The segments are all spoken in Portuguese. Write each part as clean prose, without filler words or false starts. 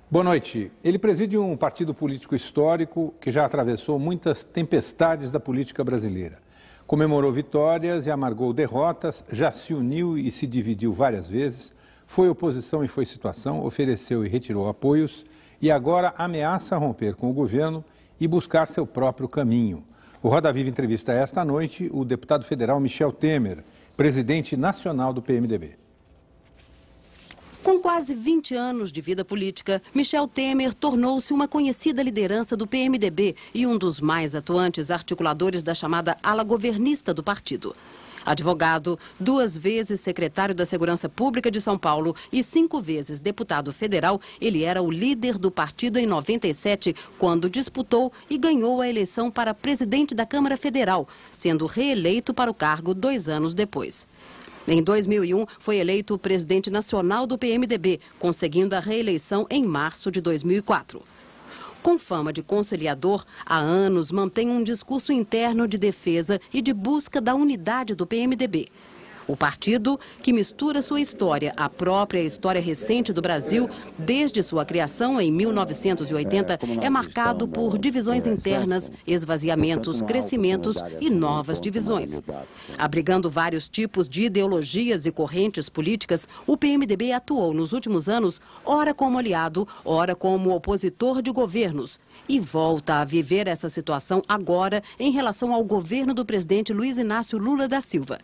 Boa noite. Ele preside um partido político histórico que já atravessou muitas tempestades da política brasileira. Comemorou vitórias e amargou derrotas, já se uniu e se dividiu várias vezes, foi oposição e foi situação, ofereceu e retirou apoios e agora ameaça romper com o governo e buscar seu próprio caminho. O Roda Viva entrevista esta noite o deputado federal Michel Temer, presidente nacional do PMDB. Com quase 20 anos de vida política, Michel Temer tornou-se uma conhecida liderança do PMDB e um dos mais atuantes articuladores da chamada ala governista do partido. Advogado, 2 vezes secretário da Segurança Pública de São Paulo e 5 vezes deputado federal, ele era o líder do partido em 97, quando disputou e ganhou a eleição para presidente da Câmara Federal, sendo reeleito para o cargo 2 anos depois. Em 2001, foi eleito presidente nacional do PMDB, conseguindo a reeleição em março de 2004. Com fama de conciliador, há anos mantém um discurso interno de defesa e de busca da unidade do PMDB. O partido, que mistura sua história à própria história recente do Brasil, desde sua criação em 1980, é marcado por divisões internas, esvaziamentos, crescimentos e novas divisões. Abrigando vários tipos de ideologias e correntes políticas, o PMDB atuou nos últimos anos, ora como aliado, ora como opositor de governos, e volta a viver essa situação agora em relação ao governo do presidente Luiz Inácio Lula da Silva.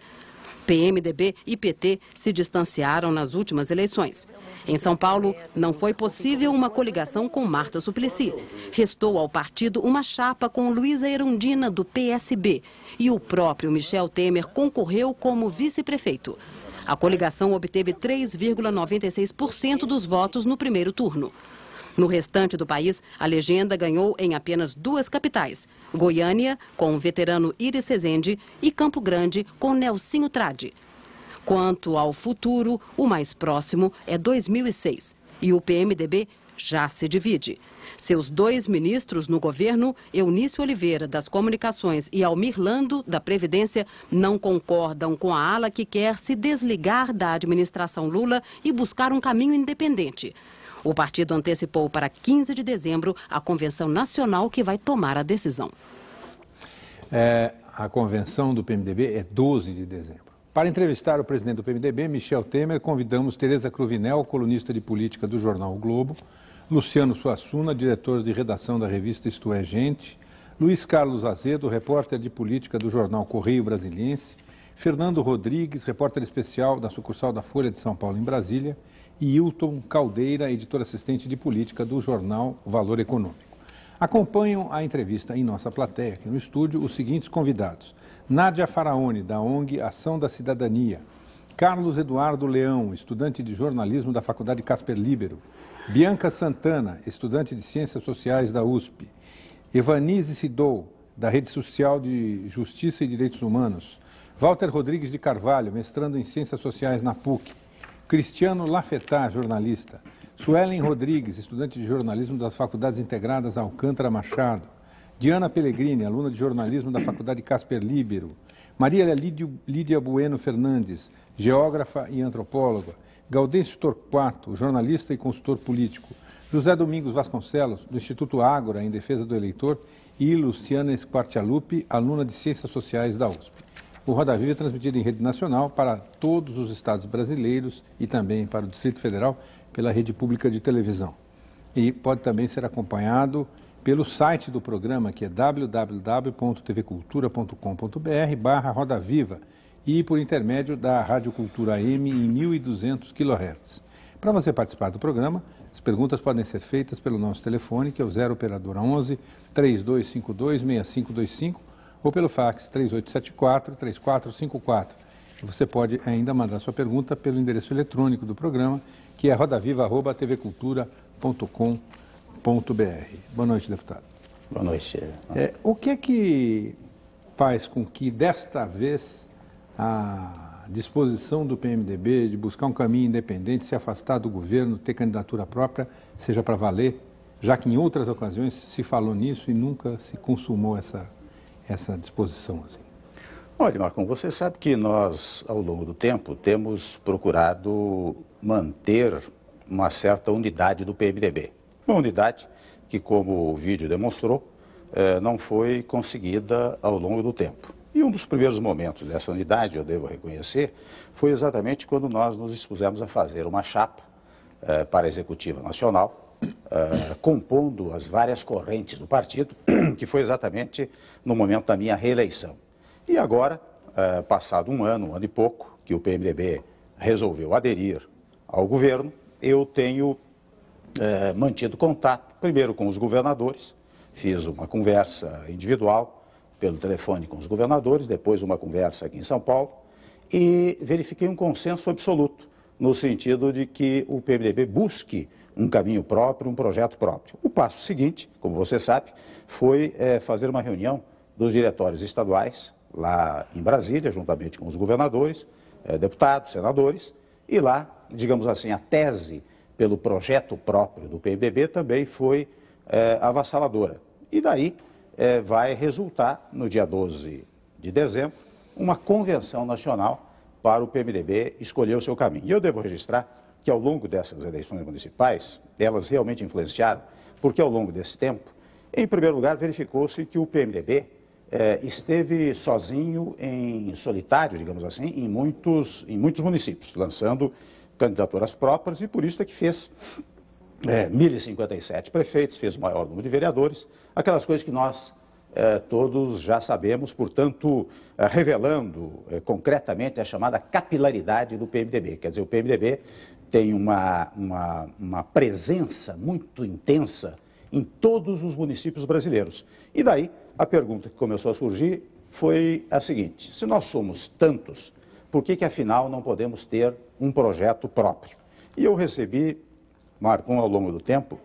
PMDB e PT se distanciaram nas últimas eleições. Em São Paulo, não foi possível uma coligação com Marta Suplicy. Restou ao partido uma chapa com Luísa Erundina, do PSB. E o próprio Michel Temer concorreu como vice-prefeito. A coligação obteve 3,96% dos votos no primeiro turno. No restante do país, a legenda ganhou em apenas 2 capitais: Goiânia, com o veterano Iris Rezende, e Campo Grande, com Nelsinho Trade. Quanto ao futuro, o mais próximo é 2006, e o PMDB já se divide. Seus 2 ministros no governo, Eunício Oliveira, das Comunicações, e Almir Lando, da Previdência, não concordam com a ala que quer se desligar da administração Lula e buscar um caminho independente. O partido antecipou para 15 de dezembro a convenção nacional que vai tomar a decisão. A convenção do PMDB é 12 de dezembro. Para entrevistar o presidente do PMDB, Michel Temer, convidamos Tereza Cruvinel, colunista de política do jornal O Globo, Luciano Suassuna, diretor de redação da revista Isto é Gente, Luiz Carlos Azedo, repórter de política do jornal Correio Brasiliense, Fernando Rodrigues, repórter especial da sucursal da Folha de São Paulo em Brasília, e Hilton Caldeira, editor assistente de política do jornal Valor Econômico. Acompanham a entrevista em nossa plateia, aqui no estúdio, os seguintes convidados: Nádia Faraone, da ONG Ação da Cidadania; Carlos Eduardo Leão, estudante de jornalismo da Faculdade Casper Libero; Bianca Santana, estudante de Ciências Sociais da USP; Evanise Sidou, da Rede Social de Justiça e Direitos Humanos; Walter Rodrigues de Carvalho, mestrando em Ciências Sociais na PUC; Cristiano Lafetá, jornalista; Suelen Rodrigues, estudante de jornalismo das Faculdades Integradas Alcântara Machado; Diana Pellegrini, aluna de jornalismo da Faculdade Casper Libero; Maria Lídia Bueno Fernandes, geógrafa e antropóloga; Gaudêncio Torquato, jornalista e consultor político; José Domingos Vasconcelos, do Instituto Ágora, em defesa do eleitor; e Luciana Squarcialupi, aluna de Ciências Sociais da USP. O Roda Viva é transmitido em rede nacional para todos os estados brasileiros e também para o Distrito Federal pela rede pública de televisão. E pode também ser acompanhado pelo site do programa, que é www.tvcultura.com.br/Roda Viva e por intermédio da Rádio Cultura AM em 1.200 kHz. Para você participar do programa, as perguntas podem ser feitas pelo nosso telefone, que é o 0 operadora 11 3252 6525, ou pelo fax 3874-3454. Você pode ainda mandar sua pergunta pelo endereço eletrônico do programa, que é rodaviva@tvcultura.com.br. Boa noite, deputado. Boa noite. O que é que faz com que, desta vez, a disposição do PMDB de buscar um caminho independente, se afastar do governo, ter candidatura própria, seja para valer, já que em outras ocasiões se falou nisso e nunca se consumou essa disposição assim? Olha, Marcão, você sabe que nós, ao longo do tempo, temos procurado manter uma certa unidade do PMDB. Uma unidade que, como o vídeo demonstrou, não foi conseguida ao longo do tempo. E um dos primeiros momentos dessa unidade, eu devo reconhecer, foi exatamente quando nós nos dispusemos a fazer uma chapa para a Executiva Nacional, compondo as várias correntes do partido, que foi exatamente no momento da minha reeleição. E agora, passado um ano e pouco, que o PMDB resolveu aderir ao governo, eu tenho mantido contato, primeiro com os governadores, fiz uma conversa individual pelo telefone com os governadores, depois uma conversa aqui em São Paulo, e verifiquei um consenso absoluto, no sentido de que o PMDB busque um caminho próprio, um projeto próprio. O passo seguinte, como você sabe, foi fazer uma reunião dos diretórios estaduais, lá em Brasília, juntamente com os governadores, deputados, senadores, e lá, digamos assim, a tese pelo projeto próprio do PMDB também foi avassaladora. E daí vai resultar, no dia 12 de dezembro, uma convenção nacional para o PMDB escolher o seu caminho. E eu devo registrar que ao longo dessas eleições municipais, elas realmente influenciaram, porque ao longo desse tempo, em primeiro lugar, verificou-se que o PMDB esteve sozinho, em solitário, digamos assim, em muitos municípios, lançando candidaturas próprias, e por isso é que fez 1.057 prefeitos, fez o maior número de vereadores, aquelas coisas que nós todos já sabemos, portanto, revelando concretamente a chamada capilaridade do PMDB. Quer dizer, o PMDB tem uma presença muito intensa em todos os municípios brasileiros. E daí, a pergunta que começou a surgir foi a seguinte: se nós somos tantos, por que afinal não podemos ter um projeto próprio? E eu recebi, Marco, ao longo do tempo,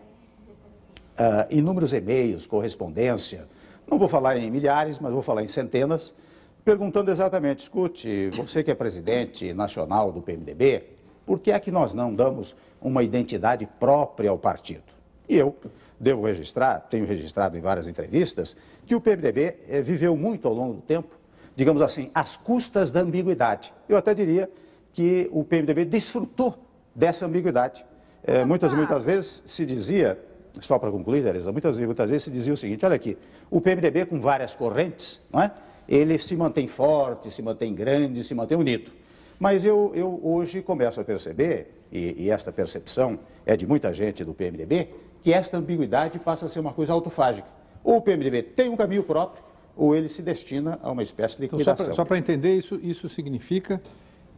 inúmeros e-mails, correspondência, não vou falar em milhares, mas vou falar em centenas, perguntando exatamente: escute, você que é presidente nacional do PMDB, por que é que nós não damos uma identidade própria ao partido? E eu devo registrar, tenho registrado em várias entrevistas, que o PMDB viveu muito ao longo do tempo, digamos assim, às custas da ambiguidade. Eu até diria que o PMDB desfrutou dessa ambiguidade. Muitas vezes se dizia, só para concluir, Tereza, muitas vezes se dizia o seguinte: olha aqui, o PMDB com várias correntes, não é? Ele se mantém forte, se mantém grande, se mantém unido. Mas eu hoje começo a perceber, e esta percepção é de muita gente do PMDB, que esta ambiguidade passa a ser uma coisa autofágica. Ou o PMDB tem um caminho próprio, ou ele se destina a uma espécie de liquidação. Então, só para entender, isso significa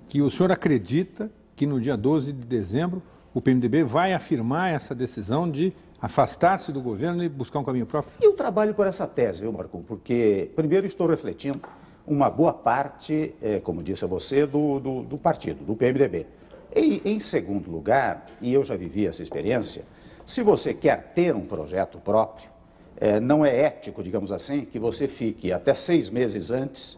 que o senhor acredita que no dia 12 de dezembro o PMDB vai afirmar essa decisão de afastar-se do governo e buscar um caminho próprio? Eu trabalho por essa tese, viu, Marco? Porque, primeiro, estou refletindo uma boa parte, como disse a você, do partido, do PMDB. Em segundo lugar, e eu já vivi essa experiência, se você quer ter um projeto próprio, não é ético, digamos assim, que você fique até 6 meses antes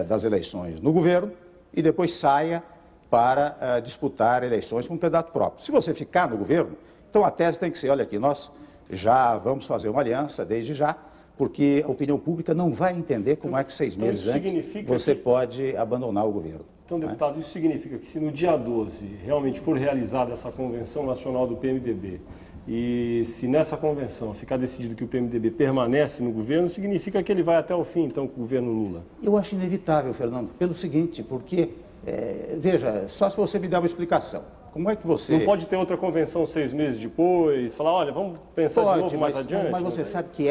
das eleições no governo e depois saia para disputar eleições com um candidato próprio. Se você ficar no governo, então a tese tem que ser: olha aqui, nós já vamos fazer uma aliança desde já, porque a opinião pública não vai entender como é que 6 meses antes você pode abandonar o governo. Então, deputado, isso significa que se no dia 12 realmente for realizada essa convenção nacional do PMDB e se nessa convenção ficar decidido que o PMDB permanece no governo, significa que ele vai até o fim, então, com o governo Lula? Eu acho inevitável, Fernando, pelo seguinte, porque, veja, só se você me der uma explicação. Como é que você... Não pode ter outra convenção 6 meses depois, falar: olha, vamos pensar de novo mais adiante? Mas você sabe que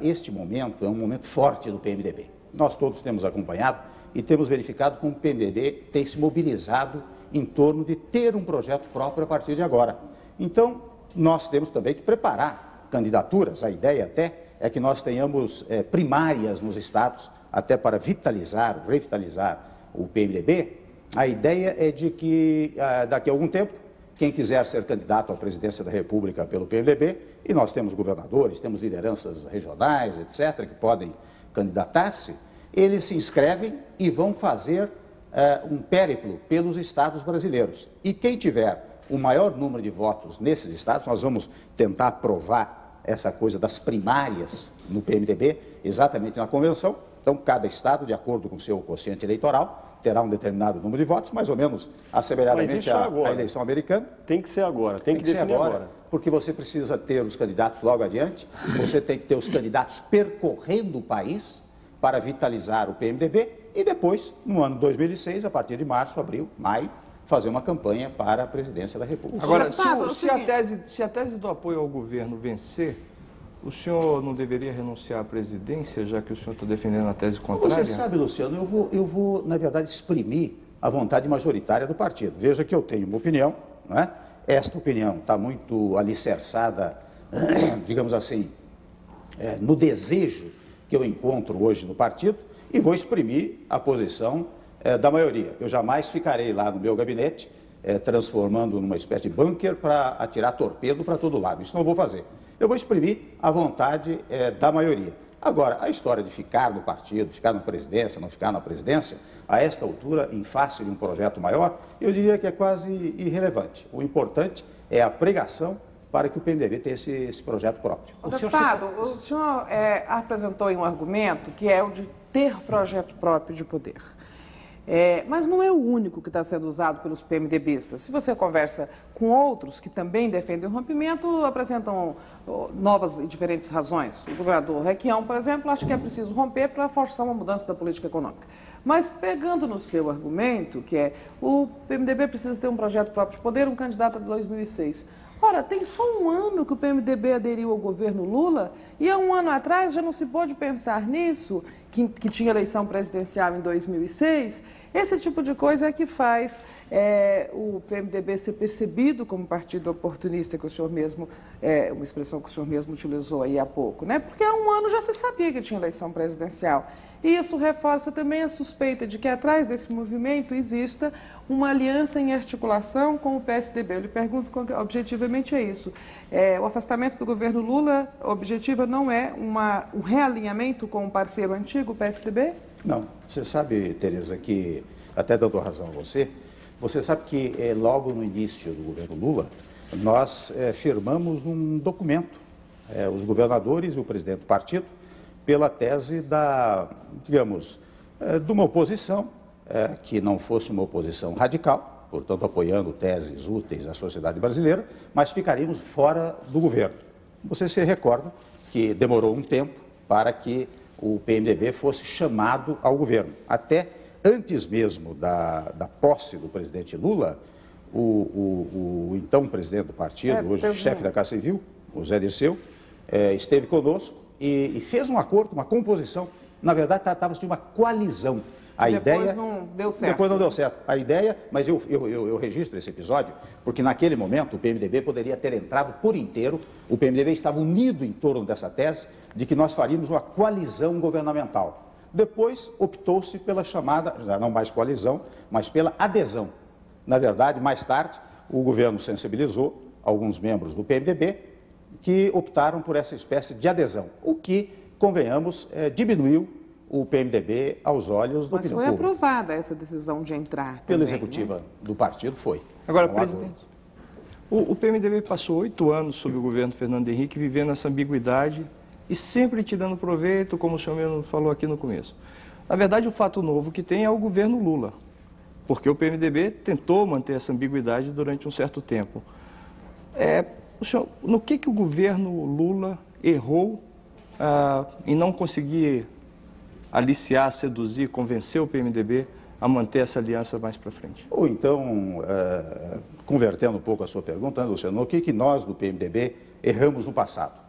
este momento é um momento forte do PMDB. Nós todos temos acompanhado e temos verificado como o PMDB tem se mobilizado em torno de ter um projeto próprio a partir de agora. Então, nós temos também que preparar candidaturas. A ideia até é que nós tenhamos primárias nos estados, até para revitalizar o PMDB. A ideia é de que, daqui a algum tempo, quem quiser ser candidato à presidência da República pelo PMDB, e nós temos governadores, temos lideranças regionais, etc., que podem candidatar-se, eles se inscrevem e vão fazer um périplo pelos estados brasileiros. E quem tiver o maior número de votos nesses estados, nós vamos tentar aprovar essa coisa das primárias no PMDB, exatamente na convenção. Então, cada estado, de acordo com o seu quociente eleitoral, terá um determinado número de votos, mais ou menos assemelhadamente à eleição americana. Tem que ser agora, tem que definir agora. Porque você precisa ter os candidatos logo adiante, você tem que ter os candidatos percorrendo o país para vitalizar o PMDB e depois, no ano 2006, a partir de março, abril, maio, fazer uma campanha para a presidência da República. Agora, se a tese do apoio ao governo vencer, o senhor não deveria renunciar à presidência, já que o senhor está defendendo a tese contrária? Você sabe, Luciano, eu vou, na verdade, exprimir a vontade majoritária do partido. Veja que eu tenho uma opinião, não é? Esta opinião está muito alicerçada, digamos assim, no desejo que eu encontro hoje no partido e vou exprimir a posição da maioria. Eu jamais ficarei lá no meu gabinete transformando numa espécie de bunker para atirar torpedo para todo lado. Isso não vou fazer. Eu vou exprimir a vontade da maioria. Agora, a história de ficar no partido, ficar na presidência, não ficar na presidência, a esta altura, em face de um projeto maior, eu diria que é quase irrelevante. O importante é a pregação para que o PMDB tenha esse projeto próprio. Deputado, o senhor apresentou um argumento que é o de ter projeto próprio de poder. Mas não é o único que está sendo usado pelos PMDBistas. Se você conversa com outros que também defendem o rompimento, apresentam novas e diferentes razões. O governador Requião, por exemplo, acha que é preciso romper para forçar uma mudança da política econômica. Mas pegando no seu argumento, que é o PMDB precisa ter um projeto próprio de poder, um candidato a 2006. Ora, tem só um ano que o PMDB aderiu ao governo Lula e há um ano atrás já não se pôde pensar nisso, que tinha eleição presidencial em 2006. Esse tipo de coisa é que faz o PMDB ser percebido como partido oportunista, que o senhor mesmo, uma expressão que o senhor mesmo utilizou aí há pouco, né? Porque há um ano já se sabia que tinha eleição presidencial. E isso reforça também a suspeita de que atrás desse movimento exista uma aliança em articulação com o PSDB. Eu lhe pergunto objetivamente isso. O afastamento do governo Lula, objetiva não é um realinhamento com o parceiro antigo, o PSDB? Não. Você sabe, Tereza, que, até dando razão a você sabe que logo no início do governo Lula, nós firmamos um documento, os governadores e o presidente do partido, pela tese digamos, de uma oposição que não fosse uma oposição radical, portanto apoiando teses úteis à sociedade brasileira, mas ficaríamos fora do governo. Você se recorda que demorou um tempo para que o PMDB fosse chamado ao governo. Até antes mesmo da posse do presidente Lula, o então presidente do partido, hoje chefe da Casa Civil, o Zé Dirceu, esteve conosco e fez um acordo, uma composição. Na verdade, tratava-se de uma coalizão. Depois não deu certo. Depois não deu certo. A ideia, mas eu registro esse episódio, porque naquele momento o PMDB poderia ter entrado por inteiro, o PMDB estava unido em torno dessa tese de que nós faríamos uma coalizão governamental. Depois optou-se pela chamada, já não mais coalizão, mas pela adesão. Na verdade, mais tarde, o governo sensibilizou alguns membros do PMDB que optaram por essa espécie de adesão, o que, convenhamos, diminuiu o PMDB aos olhos do opinião pública. Mas foi aprovada essa decisão de entrar pela executiva do partido, foi. Agora, presidente, o PMDB passou 8 anos sob o governo Fernando Henrique vivendo essa ambiguidade e sempre te dando proveito, como o senhor mesmo falou aqui no começo. Na verdade, o fato novo que tem é o governo Lula, porque o PMDB tentou manter essa ambiguidade durante um certo tempo. No que o governo Lula errou em não conseguir aliciar, seduzir, convencer o PMDB a manter essa aliança mais para frente? Ou então, convertendo um pouco a sua pergunta, né, Luciano, o que nós do PMDB erramos no passado?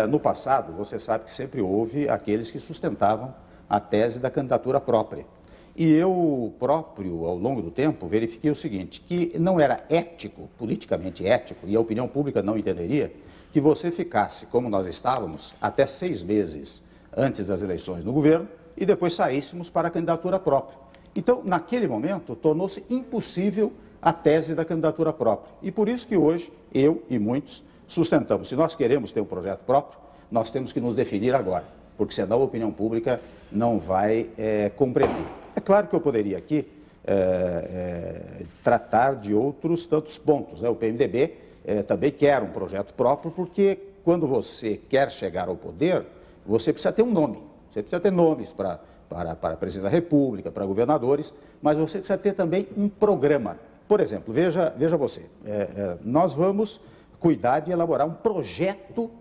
No passado, você sabe que sempre houve aqueles que sustentavam a tese da candidatura própria. E eu próprio, ao longo do tempo, verifiquei o seguinte, que não era ético, politicamente ético, e a opinião pública não entenderia, que você ficasse, como nós estávamos, até 6 meses antes das eleições no governo, e depois saíssemos para a candidatura própria. Então, naquele momento, tornou-se impossível a tese da candidatura própria. E por isso que hoje, eu e muitos sustentamos, se nós queremos ter um projeto próprio, nós temos que nos definir agora, porque senão a opinião pública não vai compreender. É claro que eu poderia aqui tratar de outros tantos pontos, né? O PMDB também quer um projeto próprio, porque quando você quer chegar ao poder, você precisa ter um nome. Você precisa ter nomes para presidente da República, para governadores, mas você precisa ter também um programa. Por exemplo, veja você, nós vamos cuidar de elaborar um projeto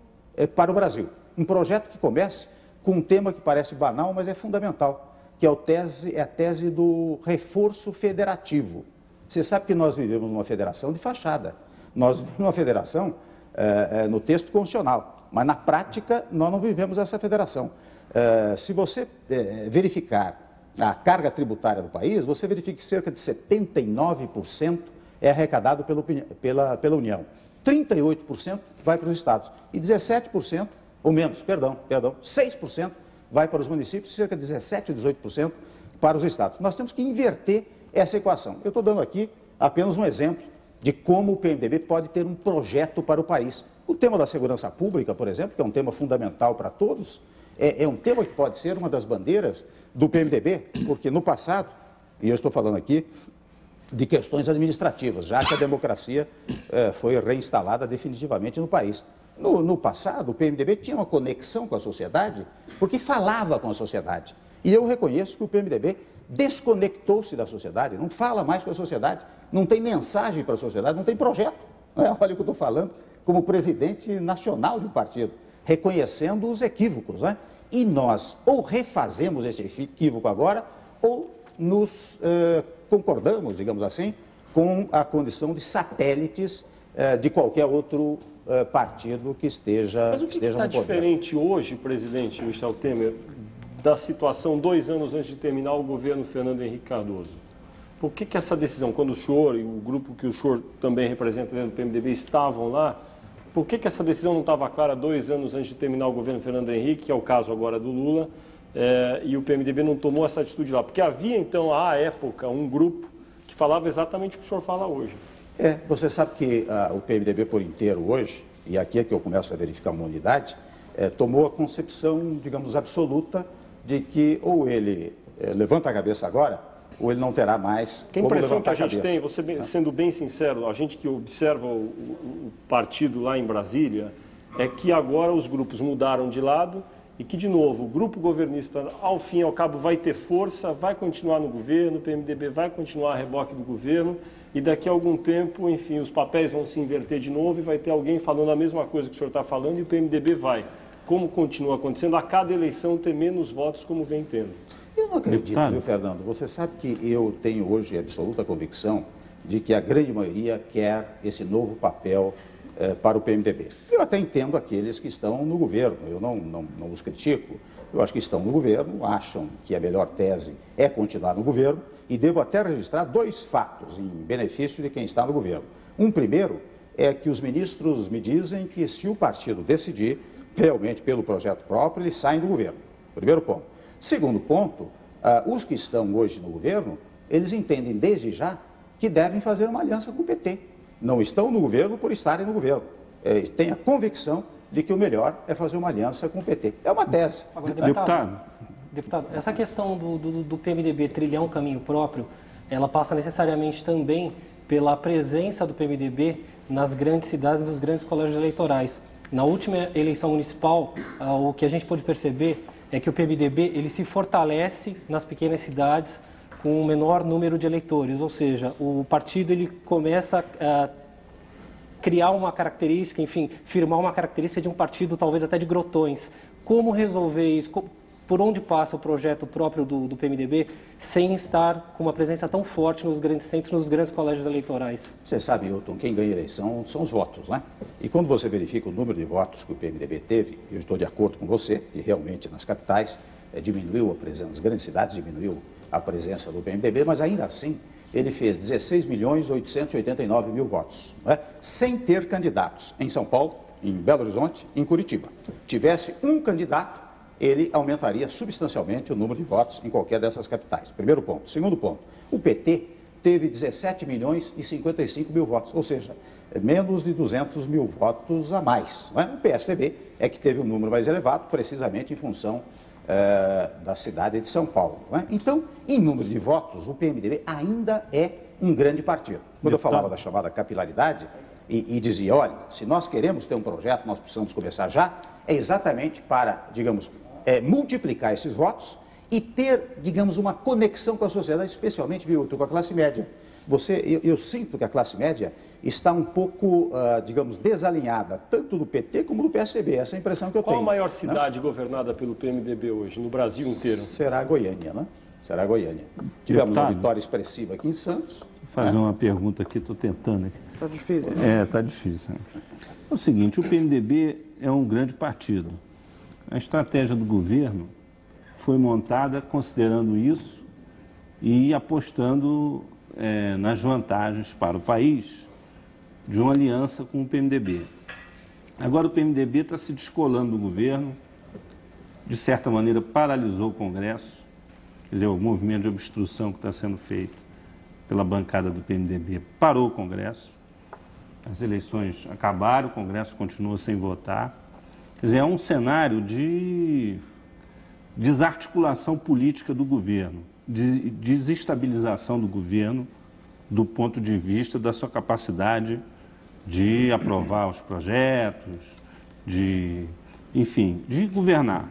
para o Brasil. Um projeto que comece com um tema que parece banal, mas é fundamental, que é a tese do reforço federativo. Você sabe que nós vivemos numa federação de fachada. Nós vivemos numa federação no texto constitucional, mas na prática nós não vivemos essa federação. Se você verificar a carga tributária do país, você verifica que cerca de 79% é arrecadado pela União. 38% vai para os estados e 17%, ou menos, perdão, 6% vai para os municípios e cerca de 17% ou 18% para os estados. Nós temos que inverter essa equação. Eu estou dando aqui apenas um exemplo de como o PMDB pode ter um projeto para o país. O tema da segurança pública, por exemplo, que é um tema fundamental para todos, é um tema que pode ser uma das bandeiras do PMDB, porque no passado, e eu estou falando aqui de questões administrativas, já que a democracia foi reinstalada definitivamente no país. No passado, o PMDB tinha uma conexão com a sociedade, porque falava com a sociedade. E eu reconheço que o PMDB desconectou-se da sociedade, não fala mais com a sociedade, não tem mensagem para a sociedade, não tem projeto. Olha o que eu estou falando, como presidente nacional de um partido, reconhecendo os equívocos, né? E nós ou refazemos esse equívoco agora, ou nos concordamos, digamos assim, com a condição de satélites de qualquer outro partido que esteja Mas o que está diferente hoje, presidente Michel Temer, da situação 2 anos antes de terminar o governo Fernando Henrique Cardoso? Por que essa decisão, quando o senhor e o grupo que o senhor também representa dentro do PMDB estavam lá, por que essa decisão não estava clara 2 anos antes de terminar o governo Fernando Henrique, que é o caso agora do Lula, e o PMDB não tomou essa atitude lá? Porque havia, então, à época, um grupo que falava exatamente o que o senhor fala hoje. Você sabe que o PMDB por inteiro hoje, e aqui é que eu começo a verificar uma unidade, tomou a concepção, digamos, absoluta de que ou ele levanta a cabeça agora, ou ele não terá mais como levantar a cabeça. A impressão que a gente tem, você sendo bem sincero, a gente que observa o partido lá em Brasília, é que agora os grupos mudaram de lado e que, de novo, o grupo governista, ao fim e ao cabo, vai ter força, vai continuar no governo, o PMDB vai continuar a reboque do governo e daqui a algum tempo, enfim, os papéis vão se inverter de novo e vai ter alguém falando a mesma coisa que o senhor está falando e o PMDB vai, como continua acontecendo, a cada eleição ter menos votos como vem tendo. Eu não acredito, viu, Fernando? Você sabe que eu tenho hoje absoluta convicção de que a grande maioria quer esse novo papel para o PMDB. Eu até entendo aqueles que estão no governo, eu não os critico, eu acho que estão no governo, acham que a melhor tese é continuar no governo e devo até registrar 2 fatos em benefício de quem está no governo. Um primeiro é que os ministros me dizem que se o partido decidir realmente pelo projeto próprio, eles saem do governo. Primeiro ponto. Segundo ponto, os que estão hoje no governo, eles entendem desde já que devem fazer uma aliança com o PT. Não estão no governo por estarem no governo. Têm a convicção de que o melhor é fazer uma aliança com o PT. É uma tese. Agora, deputado, essa questão do PMDB trilhar um caminho próprio, ela passa necessariamente também pela presença do PMDB nas grandes cidades e nos grandes colégios eleitorais. Na última eleição municipal, o que a gente pôde perceber é que o PMDB ele se fortalece nas pequenas cidades com um menor número de eleitores, ou seja, o partido ele começa a criar uma característica, enfim, firmar uma característica de um partido talvez até de grotões. Como resolver isso? Por onde passa o projeto próprio do PMDB sem estar com uma presença tão forte nos grandes centros, nos grandes colégios eleitorais? Você sabe, Hilton, quem ganha a eleição são os votos, né? E quando você verifica o número de votos que o PMDB teve, eu estou de acordo com você, que realmente nas capitais diminuiu a presença, nas grandes cidades diminuiu a presença do PMDB, mas ainda assim ele fez 16.889.000 votos, né? Sem ter candidatos em São Paulo, em Belo Horizonte, em Curitiba. Tivesse um candidato, ele aumentaria substancialmente o número de votos em qualquer dessas capitais. Primeiro ponto. Segundo ponto, o PT teve 17.055.000 votos, ou seja, menos de 200.000 votos a mais, né? O PSDB é que teve um número mais elevado, precisamente em função da cidade de São Paulo, né? Então, em número de votos, o PMDB ainda é um grande partido. Quando eu falava da chamada capilaridade e dizia, olha, se nós queremos ter um projeto, nós precisamos começar já, é exatamente para, digamos, multiplicar esses votos e ter, digamos, uma conexão com a sociedade, especialmente, viu, com a classe média. Eu sinto que a classe média está um pouco, digamos, desalinhada, tanto do PT como do PSDB, essa é a impressão que eu tenho. Qual a maior cidade governada pelo PMDB hoje, no Brasil inteiro? Será Goiânia, né? Será Goiânia. Tivemos uma vitória expressiva aqui em Santos. Vou fazer uma pergunta aqui, estou tentando aqui. Está difícil. Está difícil. É o seguinte, o PMDB é um grande partido. A estratégia do governo foi montada considerando isso e apostando nas vantagens para o país de uma aliança com o PMDB. Agora o PMDB está se descolando do governo, de certa maneira paralisou o Congresso, quer dizer, o movimento de obstrução que está sendo feito pela bancada do PMDB parou o Congresso, as eleições acabaram, o Congresso continua sem votar. Quer dizer, é um cenário de desarticulação política do governo, de desestabilização do governo do ponto de vista da sua capacidade de aprovar os projetos, enfim, de governar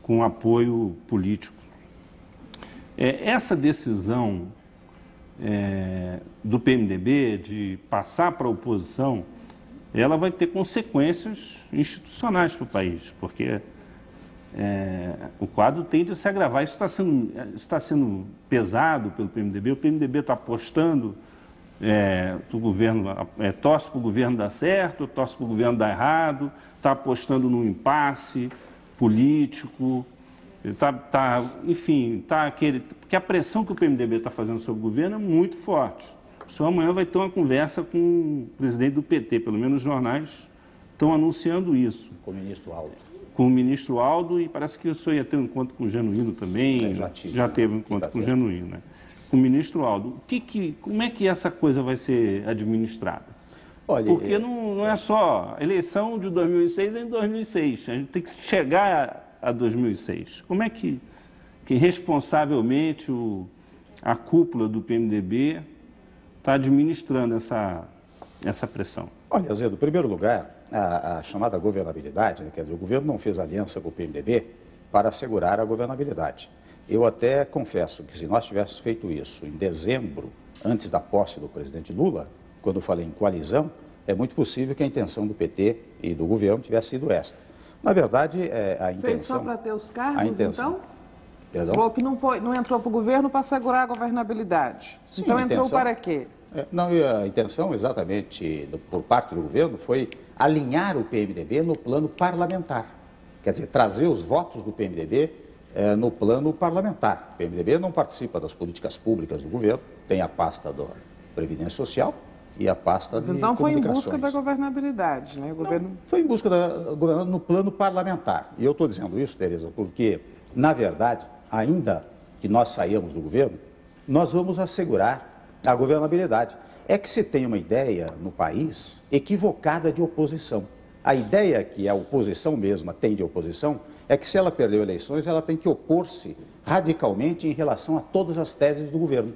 com apoio político. Essa decisão do PMDB de passar para a oposição, ela vai ter consequências institucionais para o país, porque o quadro tende a se agravar. Isso está sendo pesado pelo PMDB. O PMDB está apostando o governo, torce para o governo dar certo, torce para o governo dar errado, está apostando num impasse político, enfim, porque a pressão que o PMDB está fazendo sobre o governo é muito forte. Só amanhã vai ter uma conversa com o presidente do PT, pelo menos os jornais estão anunciando isso. Com o ministro Aldo. Com o ministro Aldo, e parece que o senhor ia ter um encontro com o Genuíno também. Já teve um encontro com o Genuíno, né? Com o ministro Aldo. Como é que essa coisa vai ser administrada? Olha, porque não é só a eleição de 2006 é em 2006. A gente tem que chegar a 2006. Como é que responsavelmente a cúpula do PMDB está administrando essa pressão? Olha, Azedo, em primeiro lugar, a chamada governabilidade, né, quer dizer, o governo não fez aliança com o PMDB para assegurar a governabilidade. Eu até confesso que se nós tivéssemos feito isso em dezembro, antes da posse do presidente Lula, quando eu falei em coalizão, é muito possível que a intenção do PT e do governo tivesse sido esta. Na verdade, a intenção... Fez só para ter os cargos, então? Perdão? Falou que não entrou para o governo para assegurar a governabilidade. Sim, então entrou para quê? Não, a intenção exatamente por parte do governo foi alinhar o PMDB no plano parlamentar. Quer dizer, trazer os votos do PMDB no plano parlamentar. O PMDB não participa das políticas públicas do governo, tem a pasta da Previdência Social e a pasta de então foi em busca da comunicações. governabilidade, né? O governo... Foi em busca da governabilidade no plano parlamentar. E eu estou dizendo isso, Tereza, porque, na verdade, ainda que nós saímos do governo, nós vamos assegurar a governabilidade. É que se tem uma ideia no país equivocada de oposição. A ideia que a oposição mesma tem de oposição é que se ela perdeu eleições, ela tem que opor-se radicalmente em relação a todas as teses do governo.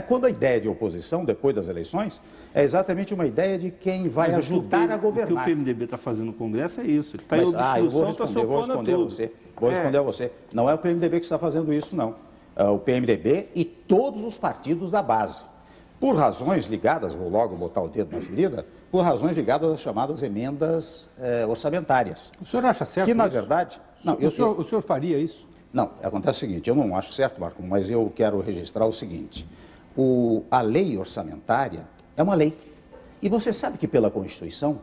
Quando a ideia de oposição, depois das eleições, é exatamente uma ideia de quem vai ajudar a governar. O que o PMDB está fazendo no Congresso é isso. Ele está em eu vou obstrução, responder a você. Não é o PMDB que está fazendo isso, não. O PMDB e todos os partidos da base. Por razões ligadas, vou logo botar o dedo na ferida, por razões ligadas às chamadas emendas orçamentárias. O senhor acha certo que, na isso? verdade... Não, o senhor faria isso? Não, acontece o seguinte, eu não acho certo, Marco, mas eu quero registrar o seguinte. A lei orçamentária é uma lei. E você sabe que pela Constituição,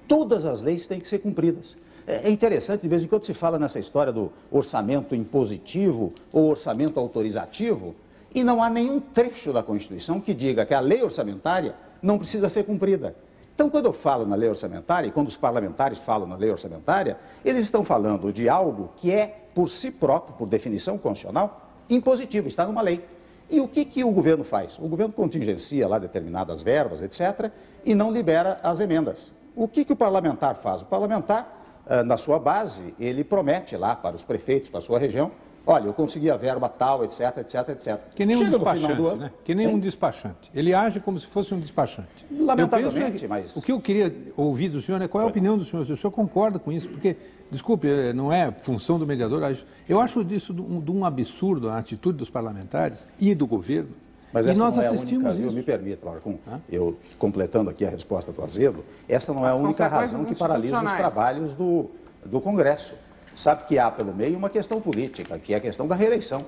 todas as leis têm que ser cumpridas. É interessante, de vez em quando se fala nessa história do orçamento impositivo ou orçamento autorizativo, e não há nenhum trecho da Constituição que diga que a lei orçamentária não precisa ser cumprida. Então, quando eu falo na lei orçamentária, e quando os parlamentares falam na lei orçamentária, eles estão falando de algo que é, por si próprio, por definição constitucional, impositivo, está numa lei. E o que o governo faz? O governo contingencia lá determinadas verbas, etc., e não libera as emendas. O que o parlamentar faz? O parlamentar, na sua base, ele promete lá para os prefeitos, para a sua região, olha, eu consegui a verba tal, etc, etc, etc. Que nem um despachante, né? Que nem um despachante. Ele age como se fosse um despachante. Lamentavelmente, mas... O que eu queria ouvir do senhor é qual é a opinião do senhor, se o senhor concorda com isso, porque, desculpe, não é função do mediador, eu acho disso de um absurdo a atitude dos parlamentares e do governo. Mas essa não é a única, isso. me permita, Marcon, eu completando aqui a resposta do Azedo, essa não é a única razão que paralisa os trabalhos do Congresso. Sabe que há pelo meio uma questão política, que é a questão da reeleição.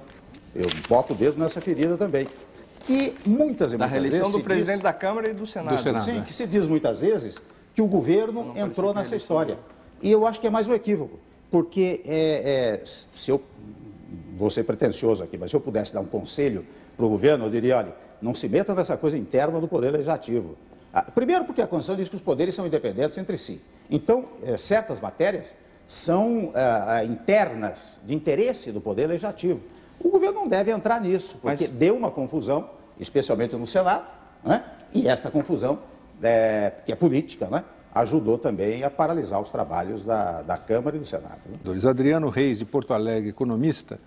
Eu boto o dedo nessa ferida também. E muitas vezes... Da reeleição do presidente da Câmara e do Senado. Sim, que se diz muitas vezes que o governo entrou nessa história. E eu acho que é mais um equívoco, porque se eu vou ser pretencioso aqui, mas se eu pudesse dar um conselho para o governo, eu diria, olha, não se meta nessa coisa interna do Poder Legislativo. Primeiro porque a Constituição diz que os poderes são independentes entre si. Então, certas matérias são internas, de interesse do Poder Legislativo. O governo não deve entrar nisso, porque deu uma confusão, especialmente no Senado, né? E esta confusão, que é política, né? Ajudou também a paralisar os trabalhos da Câmara e do Senado. Né? Adriano Reis, de Porto Alegre, economista,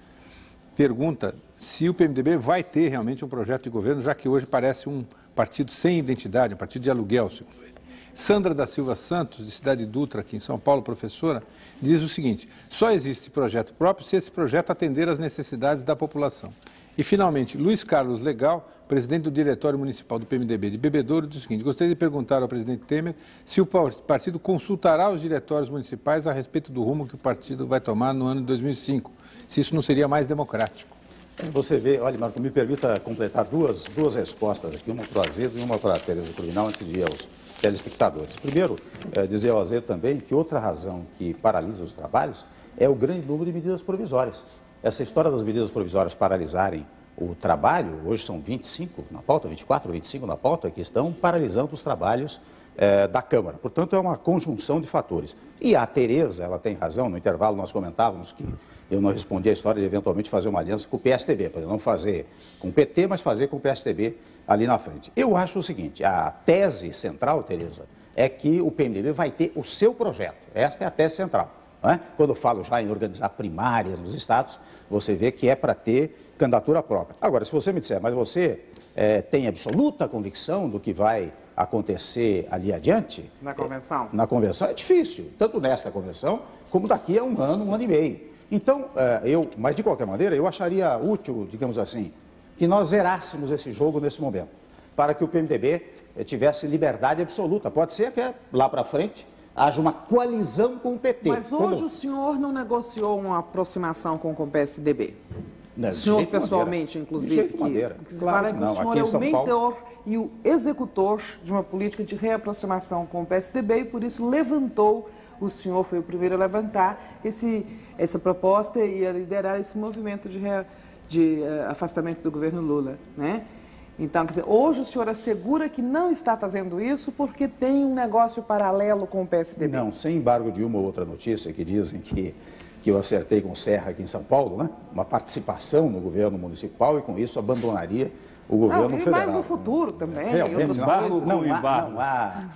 pergunta se o PMDB vai ter realmente um projeto de governo, já que hoje parece um partido sem identidade, um partido de aluguel, segundo ele. Sandra da Silva Santos, de Cidade Dutra, aqui em São Paulo, professora, diz o seguinte: só existe projeto próprio se esse projeto atender às necessidades da população. E, finalmente, Luiz Carlos Legal, presidente do Diretório Municipal do PMDB de Bebedouro, diz o seguinte: gostaria de perguntar ao presidente Temer se o partido consultará os diretórios municipais a respeito do rumo que o partido vai tomar no ano de 2005, se isso não seria mais democrático. Você vê, olha, Marco, me permita completar duas respostas aqui, uma para o Azedo e uma para a Tereza Cruvinel, antes de ir aos telespectadores. Primeiro, dizer ao Azedo também que outra razão que paralisa os trabalhos é o grande número de medidas provisórias. Essa história das medidas provisórias paralisarem o trabalho, hoje são 25 na pauta, 24 ou 25 na pauta, que estão paralisando os trabalhos da Câmara. Portanto, é uma conjunção de fatores. E a Tereza, ela tem razão, no intervalo nós comentávamos que eu não respondi a história de eventualmente fazer uma aliança com o PSDB, para não fazer com o PT, mas fazer com o PSDB ali na frente. Eu acho o seguinte, a tese central, Tereza, é que o PMDB vai ter o seu projeto. Esta é a tese central. Não é? Quando eu falo já em organizar primárias nos estados, você vê que é para ter candidatura própria. Agora, se você me disser, mas você tem absoluta convicção do que vai acontecer ali adiante? Na convenção? Na convenção é difícil, tanto nesta convenção como daqui a um ano e meio. Então, mas de qualquer maneira, eu acharia útil, digamos assim, que nós zerássemos esse jogo nesse momento, para que o PMDB tivesse liberdade absoluta. Pode ser que lá para frente haja uma coalizão com o PT. Mas hoje o senhor não negociou uma aproximação com o PSDB? Não, o senhor pessoalmente, inclusive, que fala que o senhor é o mentor e o executor de uma política de reaproximação com o PSDB e por isso levantou, o senhor foi o primeiro a levantar essa proposta e a liderar esse movimento de afastamento do governo Lula, né? Então, quer dizer, hoje o senhor assegura que não está fazendo isso porque tem um negócio paralelo com o PSDB? Não, sem embargo de uma ou outra notícia que dizem que eu acertei com o Serra aqui em São Paulo, né? Uma participação no governo municipal e com isso abandonaria o governo federal. E mais no futuro também.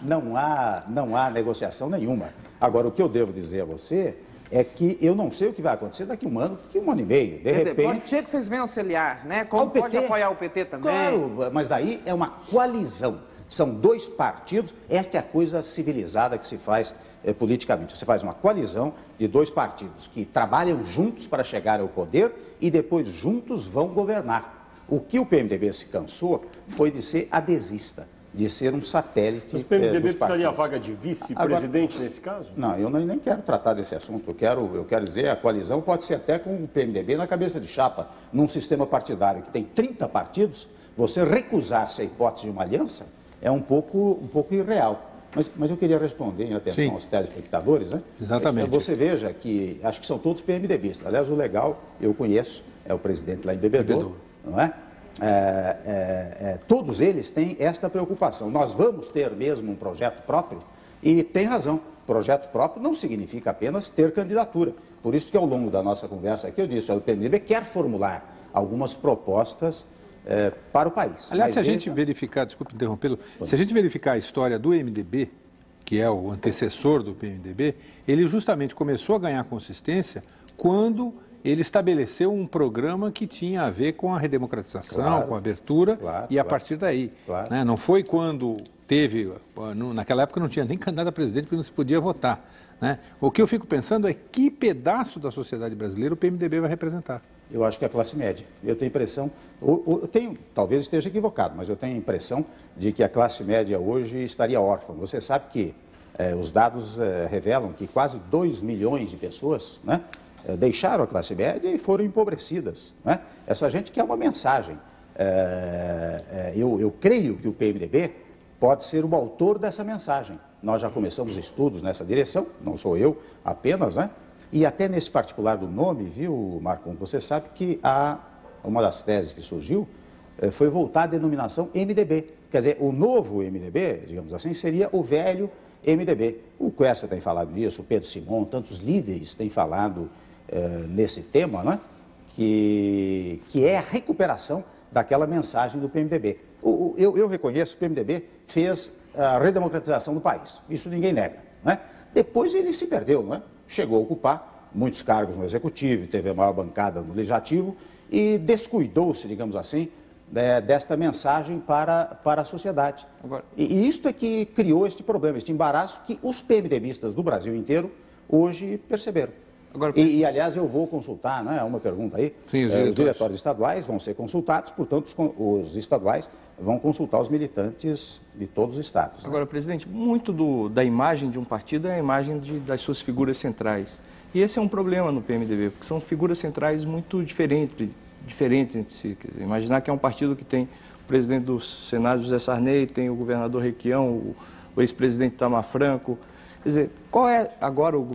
Não há negociação nenhuma. Agora, o que eu devo dizer a você é que eu não sei o que vai acontecer daqui a um ano e meio. De repente... pode ser que vocês venham se aliar, né? Como pode apoiar o PT também. Claro, mas daí é uma coalizão. São dois partidos. Esta é a coisa civilizada que se faz politicamente. Você faz uma coalizão de dois partidos que trabalham juntos para chegar ao poder e depois juntos vão governar. O que o PMDB se cansou foi de ser adesista, de ser um satélite dos partidos. Mas o PMDB precisaria a vaga de vice-presidente nesse caso? Não, eu nem quero tratar desse assunto. Eu quero dizer, a coalizão pode ser até com o PMDB na cabeça de chapa, num sistema partidário que tem 30 partidos, você recusar-se a hipótese de uma aliança é um pouco irreal. Mas eu queria responder em atenção aos telespectadores, né? Exatamente. Você veja que, acho que são todos PMDBistas. Aliás, o Legal, eu conheço, é o presidente lá em Bebedouro. Não é? Todos eles têm esta preocupação. Nós vamos ter mesmo um projeto próprio? E tem razão, projeto próprio não significa apenas ter candidatura. Por isso que ao longo da nossa conversa aqui eu disse, o PMDB quer formular algumas propostas para o país. Aliás, se a gente verificar, desculpe interrompê-lo, se a gente verificar a história do MDB, que é o antecessor do PMDB, ele justamente começou a ganhar consistência quando ele estabeleceu um programa que tinha a ver com a redemocratização, com a abertura, e a partir daí. Né? Não foi quando teve, naquela época não tinha nem candidato a presidente porque não se podia votar. Né? O que eu fico pensando é que pedaço da sociedade brasileira o PMDB vai representar. Eu acho que é a classe média. Eu tenho impressão, talvez esteja equivocado, mas eu tenho a impressão de que a classe média hoje estaria órfã. Você sabe que os dados revelam que quase 2 milhões de pessoas, né, deixaram a classe média e foram empobrecidas. Né? Essa gente quer uma mensagem. Eu creio que o PMDB pode ser o autor dessa mensagem. Nós já começamos estudos nessa direção, não sou eu apenas, né? E até nesse particular do nome, viu, Marco, você sabe que uma das teses que surgiu foi voltar à denominação MDB. Quer dizer, o novo MDB, digamos assim, seria o velho MDB. O Quercia tem falado nisso, o Pedro Simon, tantos líderes têm falado nesse tema, né? Que é a recuperação daquela mensagem do PMDB. Eu reconheço que o PMDB fez a redemocratização do país, isso ninguém nega. Né? Depois ele se perdeu, né? Chegou a ocupar muitos cargos no Executivo, teve a maior bancada no Legislativo e descuidou-se, digamos assim, desta mensagem para a sociedade. E isto é que criou este problema, este embaraço que os PMDBistas do Brasil inteiro hoje perceberam. Aliás, eu vou consultar, né, uma pergunta aí, sim, os diretórios estaduais vão ser consultados, portanto, os estaduais vão consultar os militantes de todos os estados. Né? Agora, presidente, muito da imagem de um partido é a imagem das suas figuras centrais. E esse é um problema no PMDB, porque são figuras centrais muito diferentes entre si. Quer dizer, imaginar que é um partido que tem o presidente do Senado, José Sarney, tem o governador Requião, o ex-presidente Itamar Franco. Quer dizer, qual é agora o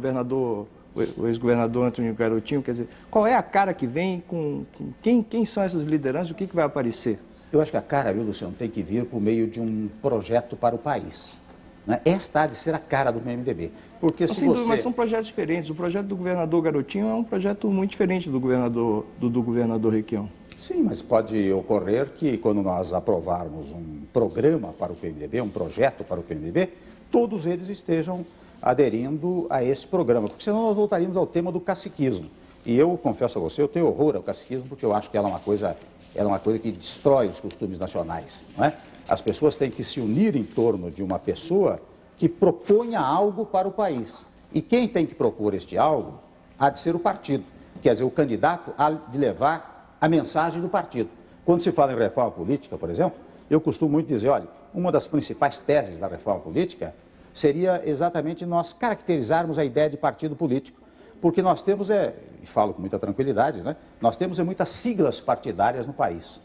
ex-governador Antônio Garotinho? Quer dizer, qual é a cara que vem com quem são essas lideranças, o que vai aparecer? Eu acho que a cara, viu, Luciano, tem que vir por meio de um projeto para o país. Né? Esta há de ser a cara do PMDB. Porque se você... Mas são projetos diferentes. O projeto do governador Garotinho é um projeto muito diferente do governador Requião. Sim, mas pode ocorrer que quando nós aprovarmos um programa para o PMDB, um projeto para o PMDB, todos eles estejam aderindo a esse programa, porque senão nós voltaríamos ao tema do caciquismo. E eu confesso a você, eu tenho horror ao caciquismo, porque eu acho que ela é uma coisa que destrói os costumes nacionais. Não é? As pessoas têm que se unir em torno de uma pessoa que proponha algo para o país. E quem tem que propor este algo há de ser o partido. Quer dizer, o candidato há de levar a mensagem do partido. Quando se fala em reforma política, por exemplo, eu costumo muito dizer, olha, uma das principais teses da reforma política seria exatamente nós caracterizarmos a ideia de partido político. Porque nós temos, e falo com muita tranquilidade, né? Nós temos muitas siglas partidárias no país.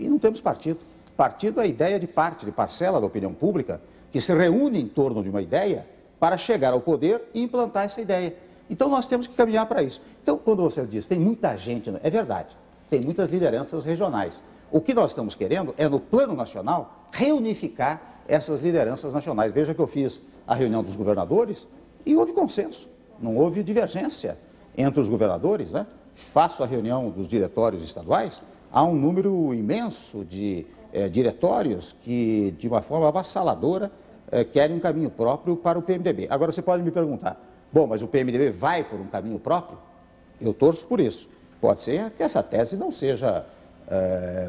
E não temos partido. Partido é a ideia de parcela da opinião pública, que se reúne em torno de uma ideia para chegar ao poder e implantar essa ideia. Então nós temos que caminhar para isso. Então, quando você diz, tem muita gente, é verdade, tem muitas lideranças regionais. O que nós estamos querendo é, no plano nacional, reunificar essas lideranças nacionais. Veja que eu fiz a reunião dos governadores e houve consenso. Não houve divergência entre os governadores, né? Faço a reunião dos diretórios estaduais, há um número imenso de diretórios que, de uma forma avassaladora, querem um caminho próprio para o PMDB. Agora, você pode me perguntar, bom, mas o PMDB vai por um caminho próprio? Eu torço por isso. Pode ser que essa tese não seja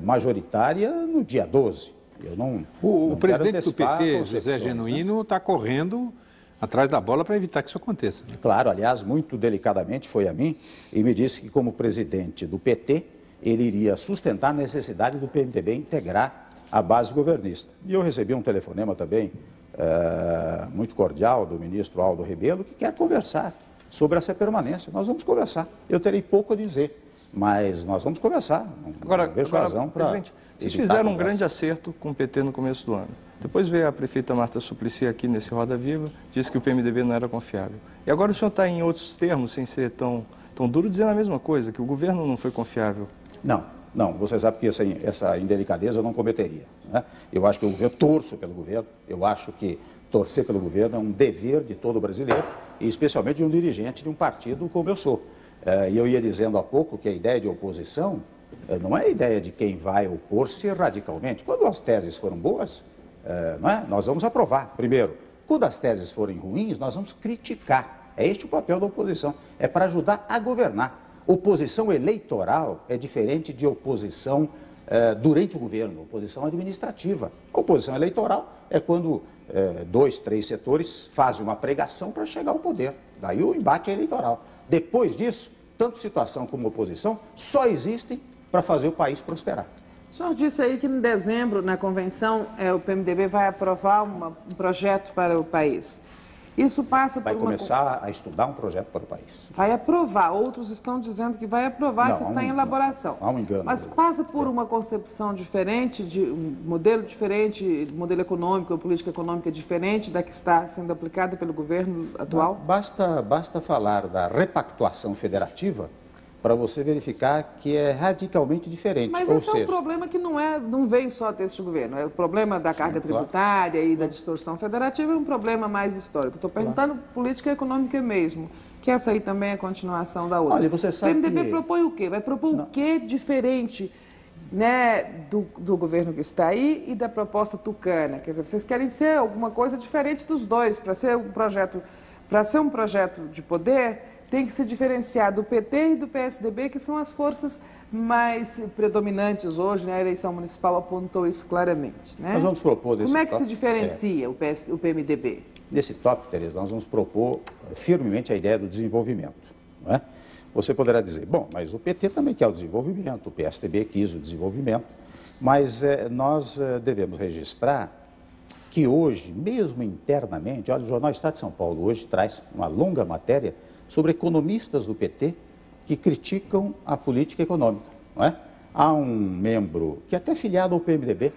majoritária no dia 12. Eu não o presidente do PT, José Genuíno, está correndo atrás da bola para evitar que isso aconteça. Né? Claro, aliás, muito delicadamente foi a mim e me disse que, como presidente do PT, ele iria sustentar a necessidade do PMDB integrar a base governista. E eu recebi um telefonema também muito cordial do ministro Aldo Rebelo, que quer conversar sobre essa permanência. Nós vamos conversar. Eu terei pouco a dizer, mas nós vamos conversar. Agora, razão para... Presidente, vocês fizeram um grande acerto com o PT no começo do ano. Depois veio a prefeita Marta Suplicy aqui nesse Roda Viva, disse que o PMDB não era confiável. E agora o senhor está em outros termos, sem ser tão duro, dizendo a mesma coisa, que o governo não foi confiável. Não, você sabe que essa indelicadeza eu não cometeria. Né? Eu acho que o governo, torço pelo governo, eu acho que torcer pelo governo é um dever de todo brasileiro, e especialmente de um dirigente de um partido como eu sou. E eu ia dizendo há pouco que a ideia de oposição não é a ideia de quem vai opor-se radicalmente. Quando as teses foram boas, nós vamos aprovar, primeiro. Quando as teses forem ruins, nós vamos criticar. É este o papel da oposição, é para ajudar a governar. Oposição eleitoral é diferente de oposição durante o governo, oposição administrativa. A oposição eleitoral é quando 2, 3 setores fazem uma pregação para chegar ao poder. Daí o embate é eleitoral. Depois disso, tanto situação como oposição só existem para fazer o país prosperar. O senhor disse aí que em dezembro, na convenção, o PMDB vai aprovar um projeto para o país. Isso passa por Vai começar a estudar um projeto para o país. Vai aprovar. Outros estão dizendo que vai aprovar, que está em elaboração. Há um engano. Mas passa por uma concepção diferente, de um modelo diferente, modelo econômico, ou política econômica diferente da que está sendo aplicada pelo governo atual? Basta falar da repactuação federativa para você verificar que é radicalmente diferente. Mas esse é um problema que não vem só deste governo. O problema da carga tributária e da distorção federativa é um problema mais histórico. Estou perguntando política econômica mesmo, que essa aí também é a continuação da outra. Olha, você sabe o PMDB propõe o quê? Vai propor o quê diferente, né, do governo que está aí e da proposta tucana? Quer dizer, vocês querem ser alguma coisa diferente dos dois. Para ser um projeto de poder, tem que se diferenciar do PT e do PSDB, que são as forças mais predominantes hoje, né? A eleição municipal apontou isso claramente, né? Nós vamos propor desse Como é que se diferencia o PMDB? Nesse tópico, Tereza, nós vamos propor firmemente a ideia do desenvolvimento, não é? Você poderá dizer, bom, mas o PT também quer o desenvolvimento, o PSDB quis o desenvolvimento, mas nós devemos registrar que hoje, mesmo internamente, olha, o Jornal Estado de São Paulo hoje traz uma longa matéria sobre economistas do PT que criticam a política econômica, não é? Há um membro que é até filiado ao PMDB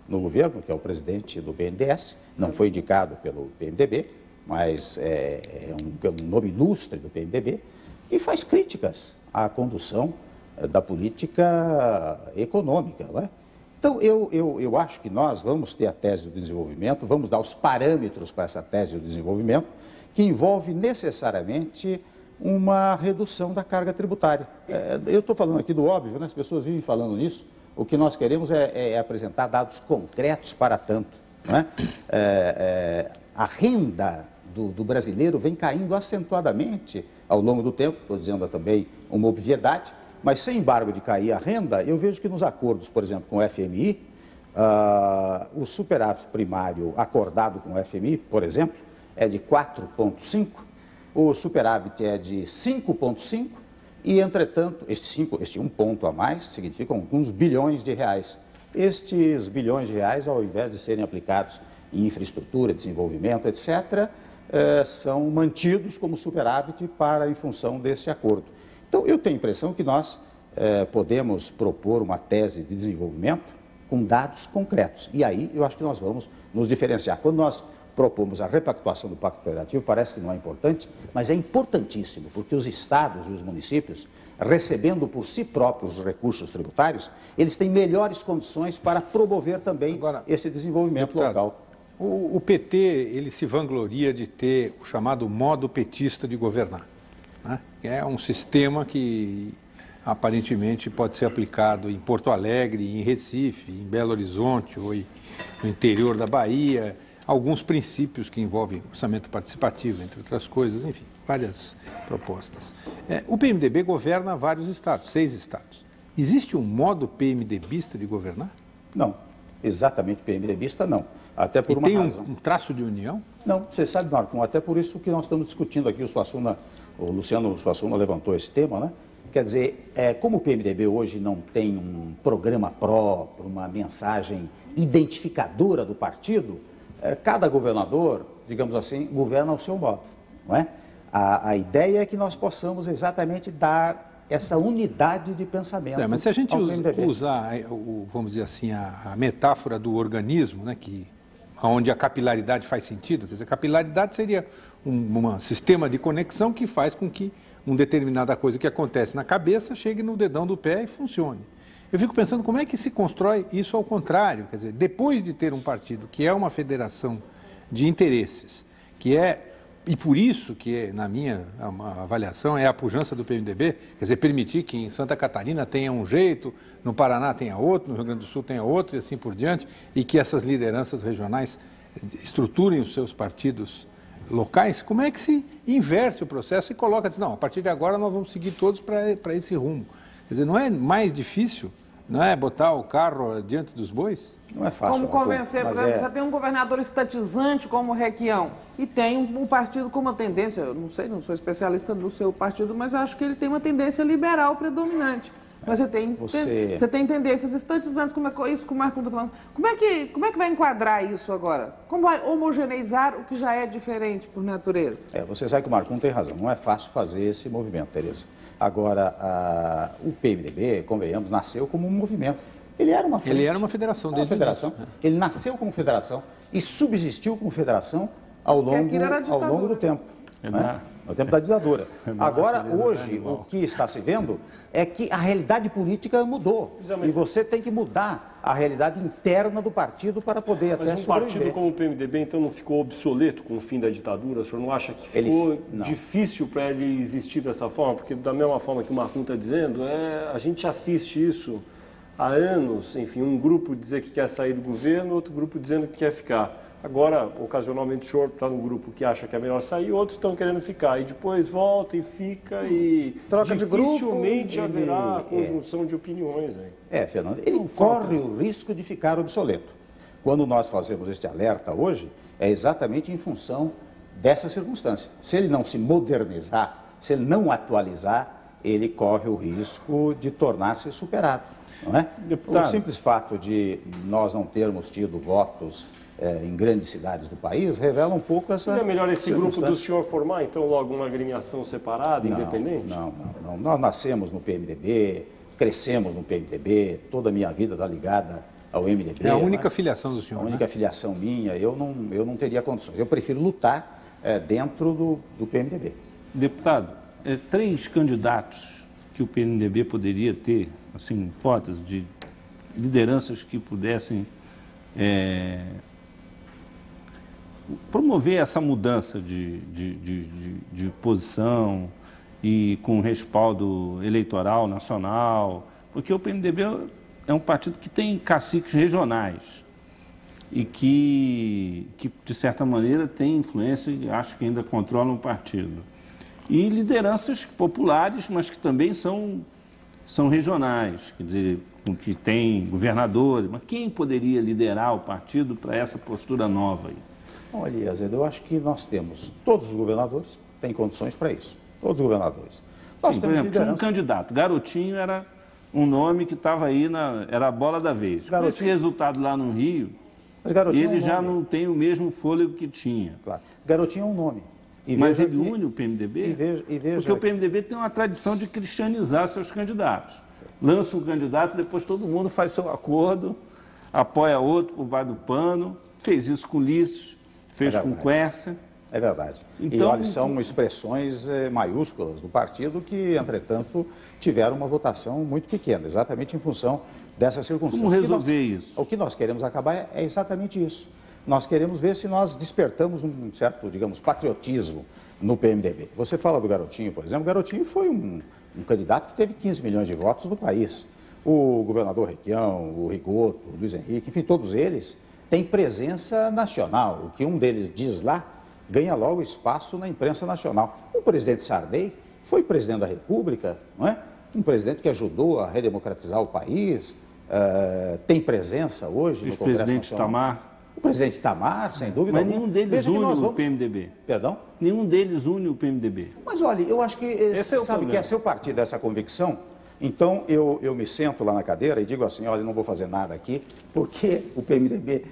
no governo, que é o presidente do BNDES, não foi indicado pelo PMDB, mas é um nome ilustre do PMDB, e faz críticas à condução da política econômica, não é? Então, eu acho que nós vamos ter a tese do desenvolvimento, vamos dar os parâmetros para essa tese do desenvolvimento, que envolve necessariamente uma redução da carga tributária. Eu estou falando aqui do óbvio, né? As pessoas vivem falando nisso. O que nós queremos é apresentar dados concretos para tanto, não é? A renda do brasileiro vem caindo acentuadamente ao longo do tempo, estou dizendo também uma obviedade, mas sem embargo de cair a renda, eu vejo que nos acordos, por exemplo, com o FMI, o superávit primário acordado com o FMI, por exemplo, é de 4,5, o superávit é de 5,5 e, entretanto, este 1 ponto a mais significa alguns bilhões de reais. Estes bilhões de reais, ao invés de serem aplicados em infraestrutura, desenvolvimento, etc., são mantidos como superávit em função deste acordo. Então, eu tenho a impressão que nós podemos propor uma tese de desenvolvimento com dados concretos. E aí, eu acho que nós vamos nos diferenciar. Quando nós propomos a repactuação do Pacto Federativo, parece que não é importante, mas é importantíssimo, porque os estados e os municípios, recebendo por si próprios os recursos tributários, eles têm melhores condições para promover também esse desenvolvimento local. O PT, ele se vangloria de ter o chamado modo petista de governar, né? É um sistema que aparentemente pode ser aplicado em Porto Alegre, em Recife, em Belo Horizonte ou no interior da Bahia, alguns princípios que envolvem orçamento participativo, entre outras coisas, enfim, várias propostas. O PMDB governa vários estados, 6 estados. Existe um modo PMDBista de governar? Não, exatamente PMDBista não. Até por uma razão. Tem um traço de união? Não, você sabe, Marco, até por isso que nós estamos discutindo aqui, o Luciano Suassuna levantou esse tema, né? Quer dizer, como o PMDB hoje não tem um programa próprio, uma mensagem identificadora do partido, cada governador, digamos assim, governa ao seu modo, não é? A ideia é que nós possamos exatamente dar essa unidade de pensamento. Mas se a gente usar, vamos dizer assim, a metáfora do organismo, né, onde a capilaridade faz sentido, quer dizer, a capilaridade seria um sistema de conexão que faz com que uma determinada coisa que acontece na cabeça chegue no dedão do pé e funcione. Eu fico pensando como é que se constrói isso ao contrário, quer dizer, depois de ter um partido que é uma federação de interesses, e por isso que, na minha avaliação, é a pujança do PMDB, quer dizer, permitir que em Santa Catarina tenha um jeito, no Paraná tenha outro, no Rio Grande do Sul tenha outro e assim por diante, e que essas lideranças regionais estruturem os seus partidos locais, como é que se inverte o processo e coloca, diz, não, a partir de agora nós vamos seguir todos para esse rumo. Quer dizer, não é mais difícil, não é botar o carro diante dos bois? Não é fácil. Como convencer, por exemplo, você tem um governador estatizante como o Requião e tem um partido com uma tendência, eu não sei, não sou especialista do seu partido, mas acho que ele tem uma tendência liberal predominante. Mas você tem tendências estatizantes, como é isso que o Marco está falando. Como é que vai enquadrar isso agora? Como vai homogeneizar o que já é diferente por natureza? Você sabe que o Marco tem razão, não é fácil fazer esse movimento, Tereza. Agora, o PMDB, convenhamos, nasceu como um movimento. Ele era uma frente. Ele era uma federação desde o início. Ele nasceu como federação e subsistiu como federação ao longo do tempo. Né? No tempo da ditadura. Agora, hoje, o que está se vendo é que a realidade política mudou. E você tem que mudar a realidade interna do partido para poder até sobreviver. Mas um partido como o PMDB, então, não ficou obsoleto com o fim da ditadura? O senhor não acha que ficou difícil para ele existir dessa forma? Porque da mesma forma que o Marcum está dizendo, a gente assiste isso há anos, enfim, um grupo dizer que quer sair do governo, outro grupo dizendo que quer ficar. Agora, ocasionalmente, o senhor está no grupo que acha que é melhor sair, outros estão querendo ficar. E depois volta e fica e troca de grupo. Dificilmente haverá conjunção de opiniões. Fernando, ele corre o risco de ficar obsoleto. Quando nós fazemos este alerta hoje, é exatamente em função dessa circunstância. Se ele não se modernizar, se ele não atualizar, ele corre o risco de tornar-se superado. Não é? O simples fato de nós não termos tido votos em grandes cidades do país revela um pouco essa... Não é melhor esse grupo do senhor formar, então, logo uma agremiação separada, independente? Não. Nós nascemos no PMDB, crescemos no PMDB, toda a minha vida está ligada ao MDB. É a única filiação do senhor, A única filiação minha, eu não teria condições. Eu prefiro lutar dentro do PMDB. Deputado, 3 candidatos que o PMDB poderia ter, assim, hipótese de lideranças que pudessem promover essa mudança de posição e com respaldo eleitoral nacional, porque o PMDB é um partido que tem caciques regionais e que de certa maneira, tem influência e acho que ainda controlam o partido. E lideranças populares, mas que também são regionais, quer dizer, que tem governadores. Mas quem poderia liderar o partido para essa postura nova aí? Olha, Azevedo, eu acho que nós temos, todos os governadores têm condições para isso, todos os governadores. Nós temos, por exemplo, tinha um candidato, Garotinho era um nome que estava aí, era a bola da vez. Com esse resultado lá no Rio, ele já não tem o mesmo fôlego que tinha. Claro. Garotinho é um nome. Mas ele une o PMDB? Porque o PMDB tem uma tradição de cristianizar seus candidatos. Lança um candidato, depois todo mundo faz seu acordo, apoia outro por baixo do pano, fez isso com Ulisses, fez com Quércia. É verdade. Então, e olha, são expressões maiúsculas do partido que, entretanto, tiveram uma votação muito pequena, exatamente em função dessa circunstância. Como resolver isso? O que nós queremos acabar é exatamente isso. Nós queremos ver se nós despertamos um certo, digamos, patriotismo no PMDB. Você fala do Garotinho, por exemplo. O Garotinho foi um candidato que teve 15 milhões de votos no país. O governador Requião, o Rigoto, o Luiz Henrique, enfim, todos eles têm presença nacional. O que um deles diz lá ganha logo espaço na imprensa nacional. O presidente Sarney foi presidente da República, não é? Um presidente que ajudou a redemocratizar o país, tem presença hoje no Congresso Nacional. O presidente Itamar, sem dúvida alguma. Mas nenhum deles une o PMDB. Perdão? Nenhum deles une o PMDB. Mas olha, eu acho que, sabe que se eu partir dessa convicção, então eu me sento lá na cadeira e digo assim, olha, não vou fazer nada aqui, porque o PMDB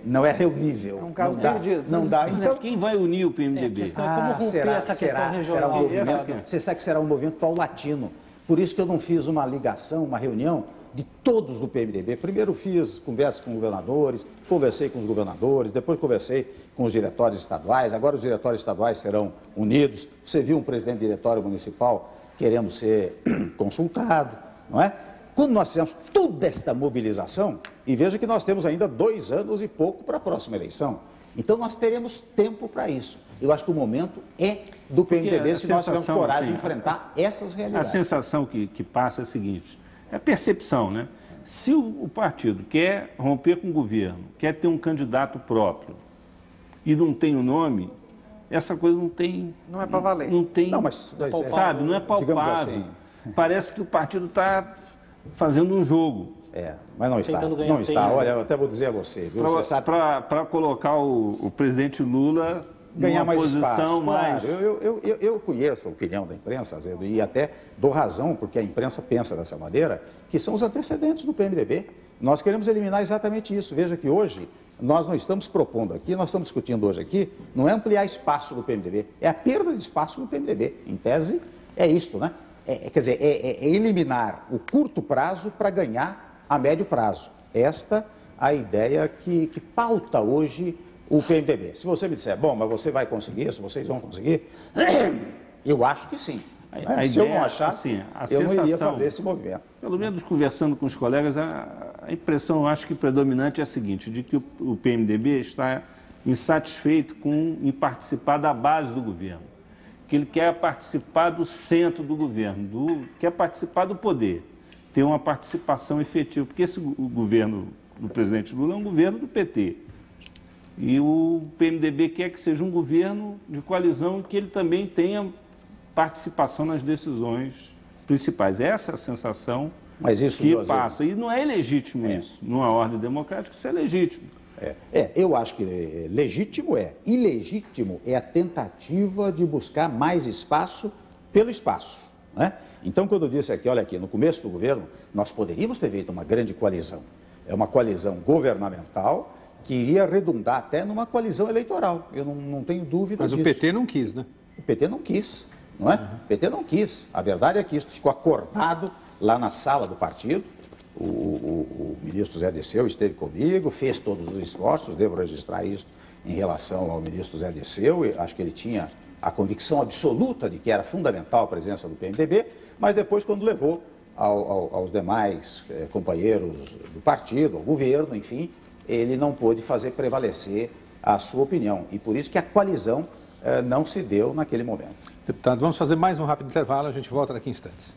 não é reunível. É um caso perdido. Não dá. Então, quem vai unir o PMDB? A questão é como romper essa questão regional. Um movimento, você sabe que será um movimento paulatino. Por isso que eu não fiz uma ligação, uma reunião de todos do PMDB. Primeiro fiz conversa com governadores, conversei com os governadores, depois conversei com os diretórios estaduais, agora os diretórios estaduais serão unidos. Você viu um presidente do diretório municipal querendo ser consultado, não é? Quando nós fizemos toda esta mobilização, e veja que nós temos ainda 2 anos e pouco para a próxima eleição, então nós teremos tempo para isso. Eu acho que o momento é do PMDB se nós tivermos coragem de enfrentar essas realidades. A sensação que passa é a seguinte, é a percepção, né? Se o partido quer romper com o governo, quer ter um candidato próprio e não tem o nome, essa coisa não tem... Não é para valer. Não tem, Não, mas sabe, não é palpável. Assim. Parece que o partido está fazendo um jogo. Mas não está. Não está. Olha, eu até vou dizer a você, viu? Você sabe... Para colocar o presidente Lula ganhar mais posição espaço. mais... Claro, eu conheço a opinião da imprensa, Azevedo, e até dou razão, porque a imprensa pensa dessa maneira, que são os antecedentes do PMDB. Nós queremos eliminar exatamente isso. Veja que hoje nós não estamos propondo aqui, nós estamos discutindo hoje aqui, não é ampliar espaço do PMDB, é a perda de espaço do PMDB. Em tese, é isto, né? Quer dizer, é eliminar o curto prazo para ganhar a médio prazo. Esta a ideia que pauta hoje o PMDB. Se você me disser, bom, mas você vai conseguir isso, vocês vão conseguir, eu acho que sim. Se eu não achasse, assim, eu não iria fazer esse movimento. Pelo menos conversando com os colegas, a impressão, eu acho que predominante é a seguinte, de que o PMDB está insatisfeito em participar da base do governo, que ele quer participar do centro do governo, quer participar do poder, ter uma participação efetiva, porque o governo do presidente Lula é um governo do PT. E o PMDB quer que seja um governo de coalizão que ele também tenha participação nas decisões principais. Essa é a sensação que passa. E não é ilegítimo isso. Numa ordem democrática, isso é legítimo. Eu acho que legítimo é. Ilegítimo é a tentativa de buscar mais espaço pelo espaço. Né? Então, quando eu disse aqui, olha aqui, no começo do governo, nós poderíamos ter feito uma grande coalizão. É uma coalizão governamental que iria redundar até numa coalizão eleitoral. Eu não tenho dúvida disso. Mas o PT não quis, né? O PT não quis, não é? O PT não quis. A verdade é que isso ficou acordado lá na sala do partido. O ministro Zé Dirceu esteve comigo, fez todos os esforços, devo registrar isso em relação ao ministro Zé Dirceu. Acho que ele tinha a convicção absoluta de que era fundamental a presença do PMDB, mas depois, quando levou aos demais companheiros do partido, ao governo, enfim, ele não pôde fazer prevalecer a sua opinião. E por isso que a coalizão não se deu naquele momento. Deputado, vamos fazer mais um rápido intervalo, a gente volta daqui a instantes.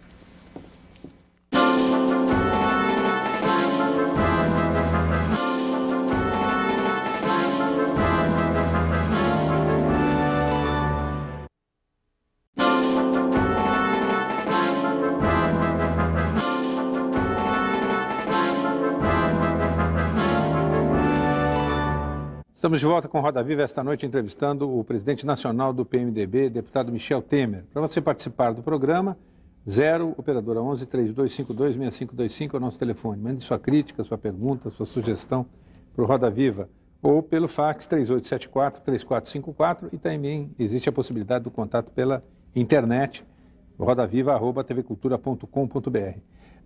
Estamos de volta com Roda Viva esta noite entrevistando o presidente nacional do PMDB, deputado Michel Temer. Para você participar do programa, 0 operadora 11 3252 6525 é o nosso telefone. Mande sua crítica, sua pergunta, sua sugestão para o Roda Viva ou pelo fax 3874-3454 e também existe a possibilidade do contato pela internet rodaviva@tvcultura.com.br.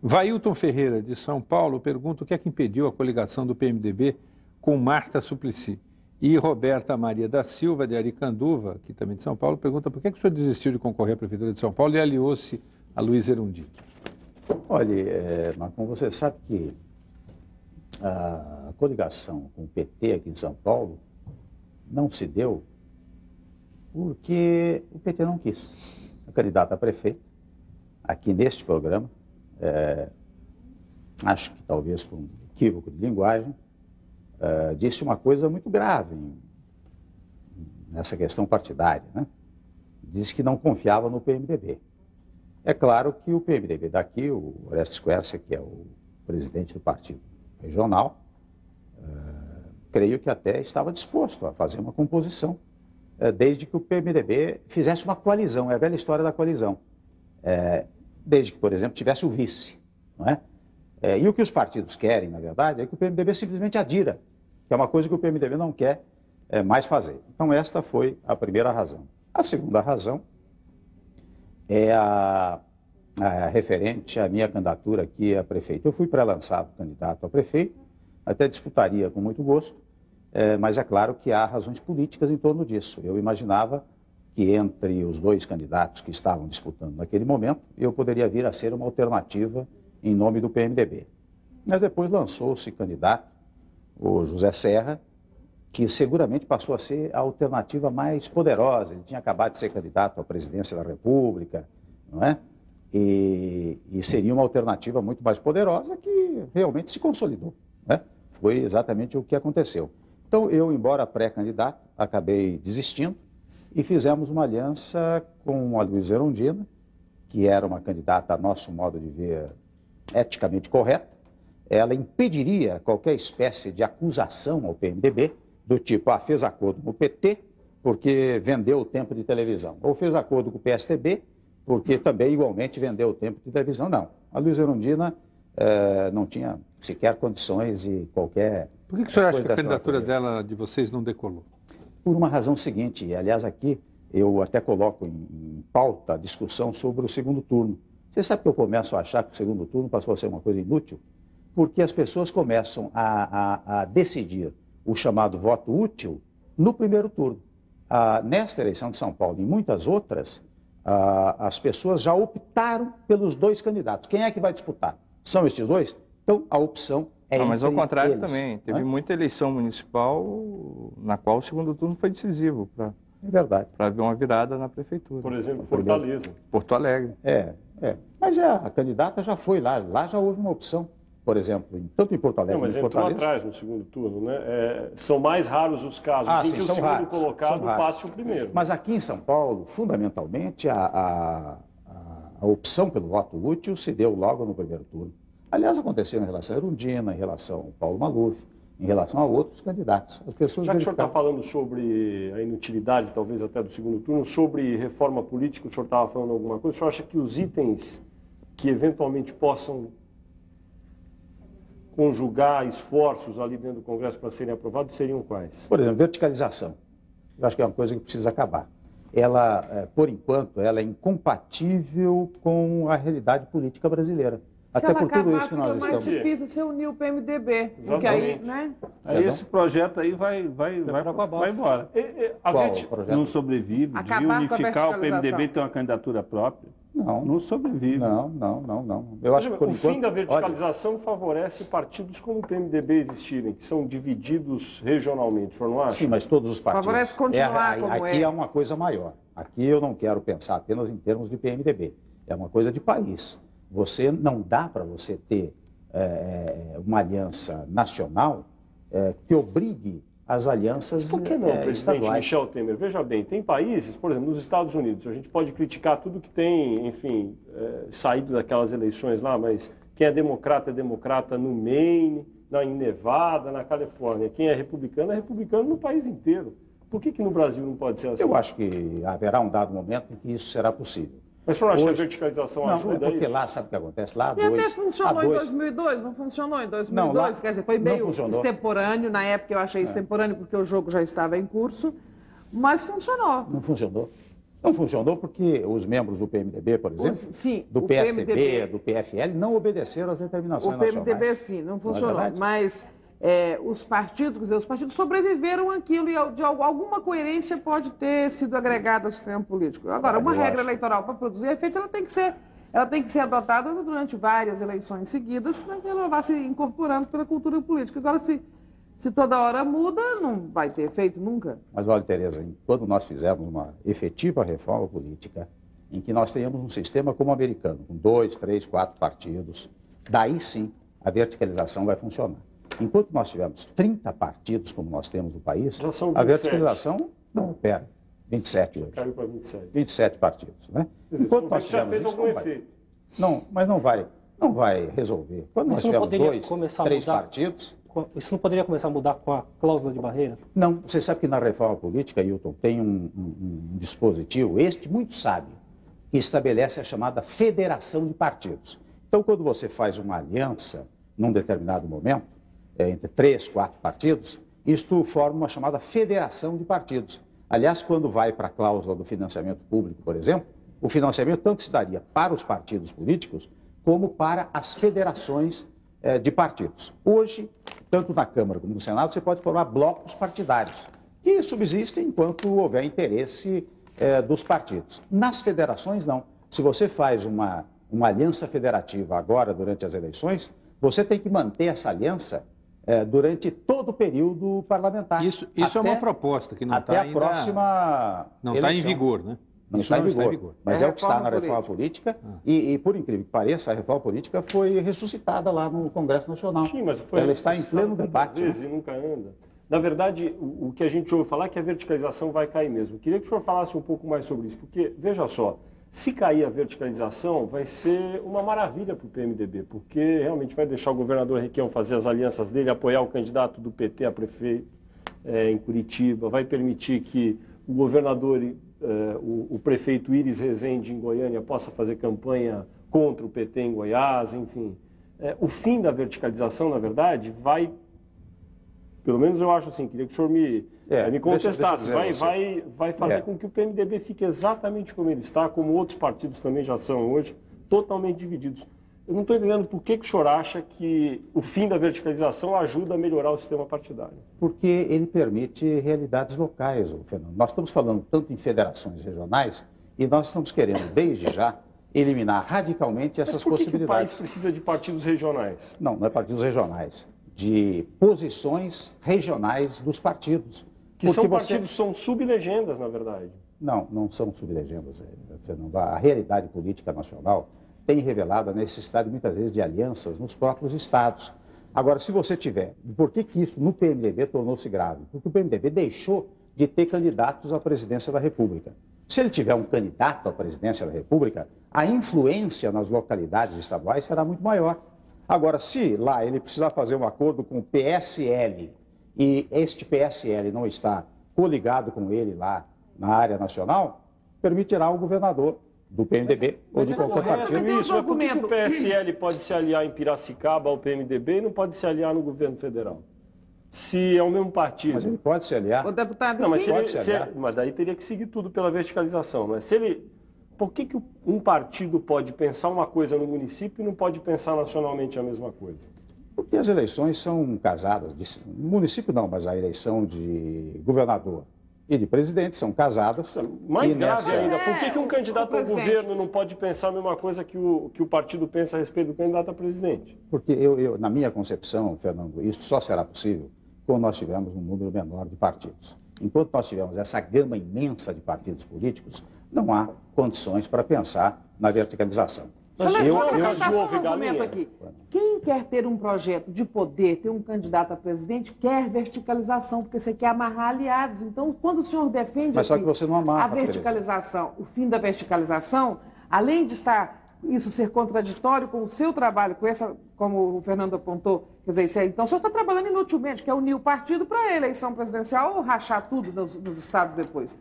Vailton Ferreira, de São Paulo, pergunta o que é que impediu a coligação do PMDB com Marta Suplicy. E Roberta Maria da Silva, de Aricanduva, aqui também de São Paulo, pergunta por que o senhor desistiu de concorrer à Prefeitura de São Paulo e aliou-se a Luiz Erundi. Olha, Marcon, você sabe que a coligação com o PT aqui em São Paulo não se deu porque o PT não quis. A candidata a prefeito, aqui neste programa, acho que talvez por um equívoco de linguagem, disse uma coisa muito grave nessa questão partidária, né? Disse que não confiava no PMDB. É claro que o PMDB daqui, o Orestes Quercia, que é o presidente do partido regional, creio que até estava disposto a fazer uma composição, desde que o PMDB fizesse uma coalizão, é a velha história da coalizão, desde que, por exemplo, tivesse o vice, não é? E o que os partidos querem, na verdade, é que o PMDB simplesmente adira, que é uma coisa que o PMDB não quer mais fazer. Então, esta foi a primeira razão. A segunda razão é a referente à minha candidatura aqui a prefeito. Eu fui pré-lançado candidato a prefeito, até disputaria com muito gosto, mas é claro que há razões políticas em torno disso. Eu imaginava que entre os dois candidatos que estavam disputando naquele momento, eu poderia vir a ser uma alternativa em nome do PMDB. Mas depois lançou-se candidato, o José Serra, que seguramente passou a ser a alternativa mais poderosa. Ele tinha acabado de ser candidato à presidência da República, não é? E seria uma alternativa muito mais poderosa que realmente se consolidou, né? Foi exatamente o que aconteceu. Então, eu, embora pré-candidato, acabei desistindo e fizemos uma aliança com a Luísa Erundina, que era uma candidata, a nosso modo de ver, eticamente correta. Ela impediria qualquer espécie de acusação ao PMDB, do tipo, fez acordo com o PT porque vendeu o tempo de televisão, ou fez acordo com o PSDB porque também igualmente vendeu o tempo de televisão. Não, a Luísa Erundina não tinha sequer condições de qualquer... Por que o senhor acha que a candidatura dela, de vocês, não decolou? Por uma razão seguinte, e aliás aqui eu até coloco em pauta a discussão sobre o segundo turno. Você sabe que eu começo a achar que o segundo turno passou a ser uma coisa inútil? Porque as pessoas começam a decidir o chamado voto útil no primeiro turno. Nesta eleição de São Paulo e muitas outras, as pessoas já optaram pelos dois candidatos. Quem é que vai disputar? São estes dois? Então, a opção é mas ao contrário eles, também. Teve muita eleição municipal na qual o segundo turno foi decisivo para haver uma virada na prefeitura. Por exemplo, Fortaleza. Porto Alegre. Mas a candidata já foi lá. Lá já houve uma opção. Por exemplo, tanto em Porto Alegre mas como em Fortaleza. Entrou atrás no segundo turno, né? São mais raros os casos em que o segundo colocado passe o primeiro. Mas aqui em São Paulo, fundamentalmente, a opção pelo voto útil se deu logo no primeiro turno. Aliás, aconteceu em relação a Erundina, em relação ao Paulo Maluf, em relação a outros candidatos. As pessoas Já que o senhor está falando sobre a inutilidade, talvez até do segundo turno, sobre reforma política, o senhor estava falando alguma coisa, o senhor acha que os itens que eventualmente possam conjugar esforços ali dentro do Congresso para serem aprovados seriam quais? Por exemplo, verticalização. Eu acho que é uma coisa que precisa acabar. Ela, por enquanto, ela é incompatível com a realidade política brasileira. Até por tudo isso que nós estamos... É mais difícil você unir o PMDB. Porque aí, né? Aí esse projeto aí vai embora. Qual projeto? Não sobrevive. De unificar o PMDB e ter uma candidatura própria. Não sobrevive. Não. Eu acho que por enquanto... O fim da verticalização favorece partidos como o PMDB existirem, que são divididos regionalmente, o senhor não acha? Sim, mas todos os partidos... Favorece continuar como Aqui é uma coisa maior. Aqui eu não quero pensar apenas em termos de PMDB. É uma coisa de país. Não dá para você ter uma aliança nacional que obrigue as alianças estaduais. Por que não, presidente Michel Temer? Veja bem, tem países, por exemplo, nos Estados Unidos, a gente pode criticar tudo que tem, enfim, saído daquelas eleições lá, mas quem é democrata no Maine, em Nevada, na Califórnia. Quem é republicano no país inteiro. Por que no Brasil não pode ser assim? Eu acho que haverá um dado momento em que isso será possível. Mas o senhor acha que a verticalização ajuda porque isso? lá, sabe o que acontece? Lá até funcionou em 2002, não funcionou em 2002? Quer dizer, foi meio extemporâneo, na época eu achei extemporâneo porque o jogo já estava em curso, mas funcionou. Não funcionou. Não funcionou porque os membros do PMDB, por exemplo, do PSDB, do PFL, não obedeceram às determinações nacionais. O PMDB sim, não funcionou, mas... os partidos sobreviveram àquilo e de alguma coerência pode ter sido agregada ao sistema político. Agora, uma regra eleitoral para produzir efeito, ela tem que ser adotada durante várias eleições seguidas para que ela vá se incorporando pela cultura política. Agora, se toda hora muda, não vai ter efeito nunca. Mas olha, Tereza, quando nós fizermos uma efetiva reforma política, em que nós tenhamos um sistema como o americano, com 2, 3, 4 partidos, daí sim a verticalização vai funcionar. Enquanto nós tivermos 30 partidos, como nós temos no país, a verticalização não opera. 27 hoje. Caiu para 27. 27 partidos, né? Enquanto nós tivermos isso, mas não vai resolver. Quando nós tivermos 2, 3 partidos... Isso não poderia começar a mudar com a cláusula de barreira? Não, você sabe que na reforma política, Hilton, tem um dispositivo, muito sábio, que estabelece a chamada federação de partidos. Então, quando você faz uma aliança, num determinado momento, entre 3, 4 partidos, isto forma uma chamada federação de partidos. Aliás, quando vai para a cláusula do financiamento público, por exemplo, o financiamento tanto se daria para os partidos políticos como para as federações de partidos. Hoje, tanto na Câmara como no Senado, você pode formar blocos partidários, que subsistem enquanto houver interesse dos partidos. Nas federações, não. Se você faz uma aliança federativa agora, durante as eleições, você tem que manter essa aliança durante todo o período parlamentar. Isso é uma proposta que não está até a próxima não está em vigor, né? Não está em vigor, mas é o que está na reforma política e, por incrível que pareça, a reforma política foi ressuscitada lá no Congresso Nacional. Sim, mas ela está em pleno debate. Vezes, e nunca anda. Na verdade, o que a gente ouve falar é que a verticalização vai cair mesmo. Queria que o senhor falasse um pouco mais sobre isso, porque, veja só, se cair a verticalização, vai ser uma maravilha para o PMDB, porque realmente vai deixar o governador Requião fazer as alianças dele, apoiar o candidato do PT a prefeito em Curitiba, vai permitir que o governador, o prefeito Iris Rezende em Goiânia possa fazer campanha contra o PT em Goiás, enfim. O fim da verticalização, na verdade, vai... Pelo menos eu acho assim, queria que o senhor me contestasse. Vai fazer com que o PMDB fique exatamente como ele está, como outros partidos também já são hoje, totalmente divididos. Eu não estou entendendo por que o senhor acha que o fim da verticalização ajuda a melhorar o sistema partidário. Porque ele permite realidades locais, Fernando. Nós estamos falando tanto em federações regionais e nós estamos querendo, desde já, eliminar radicalmente essas possibilidades. Mas por que o país precisa de partidos regionais? Não é partidos regionais. De posições regionais dos partidos. Que são partidos, são sublegendas, na verdade. Não são sublegendas, Fernando. A realidade política nacional tem revelado a necessidade, muitas vezes, de alianças nos próprios estados. Agora, se você tiver... Por que isso no PMDB tornou-se grave? Porque o PMDB deixou de ter candidatos à presidência da República. Se ele tiver um candidato à presidência da República, a influência nas localidades estaduais será muito maior. Agora, se lá ele precisar fazer um acordo com o PSL e este PSL não está coligado com ele lá na área nacional, permitirá ao governador do PMDB ou de qualquer partido. Isso, mas por que o PSL pode se aliar em Piracicaba ao PMDB e não pode se aliar no governo federal? Se é o mesmo partido. Mas ele pode se aliar. O deputado não, mas daí teria que seguir tudo pela verticalização. Mas se ele... Por que um partido pode pensar uma coisa no município e não pode pensar nacionalmente a mesma coisa? Porque as eleições são casadas. No município não, mas a eleição de governador e de presidente são casadas. Mais grave ainda, por que um candidato ao governo não pode pensar a mesma coisa que o partido pensa a respeito do candidato a presidente? Porque na minha concepção, Fernando, isso só será possível quando nós tivermos um número menor de partidos. Enquanto nós tivermos essa gama imensa de partidos políticos, não há condições para pensar na verticalização. Mas aqui. Quem quer ter um projeto de poder, ter um candidato a presidente, quer verticalização, porque você quer amarrar aliados. Então, quando o senhor defende mas só que você não amarra, a verticalização, o fim da verticalização, além de isso ser contraditório com o seu trabalho, com essa, como o Fernando apontou, quer dizer, então o senhor está trabalhando inutilmente, que é unir o partido para a eleição presidencial ou rachar tudo nos estados depois.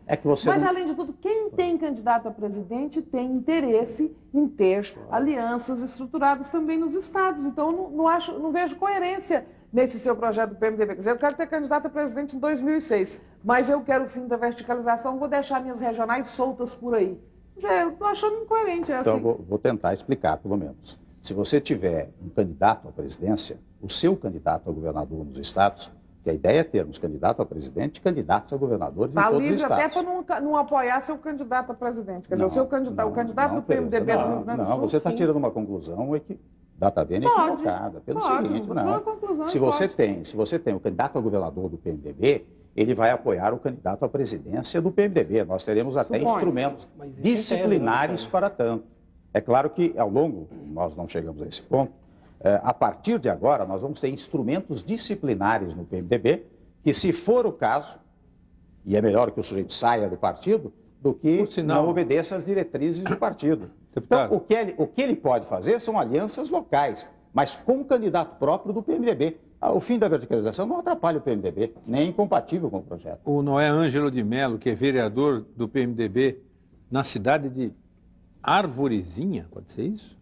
Mas, além de tudo, quem tem candidato a presidente tem interesse em ter alianças estruturadas também nos estados. Então, não vejo coerência nesse seu projeto do PMDB. Quer dizer, eu quero ter candidato a presidente em 2006, mas eu quero o fim da verticalização, vou deixar minhas regionais soltas por aí. Eu estou achando incoerente essa. Então, vou tentar explicar, pelo menos. Se você tiver um candidato à presidência, o seu candidato a governador nos estados, que a ideia é termos candidato a presidente e candidatos a governadores em todos os estados. Está livre até para não apoiar seu candidato a presidente. Quer dizer, o candidato do PMDB do Rio Grande do Sul... Não, você está tirando uma conclusão equivocada. Pelo seguinte, se você tem o candidato a governador do PMDB, ele vai apoiar o candidato à presidência do PMDB. Nós teremos até instrumentos disciplinares para tanto. É claro que, ao longo, nós não chegamos a esse ponto, a partir de agora, nós vamos ter instrumentos disciplinares no PMDB, que, se for o caso, e é melhor que o sujeito saia do partido, do que não obedeça às diretrizes do partido. Então, o que ele pode fazer são alianças locais, mas com o candidato próprio do PMDB. O fim da verticalização não atrapalha o PMDB, nem é incompatível com o projeto. O Noé Ângelo de Mello, que é vereador do PMDB na cidade de Arvorezinha, pode ser isso?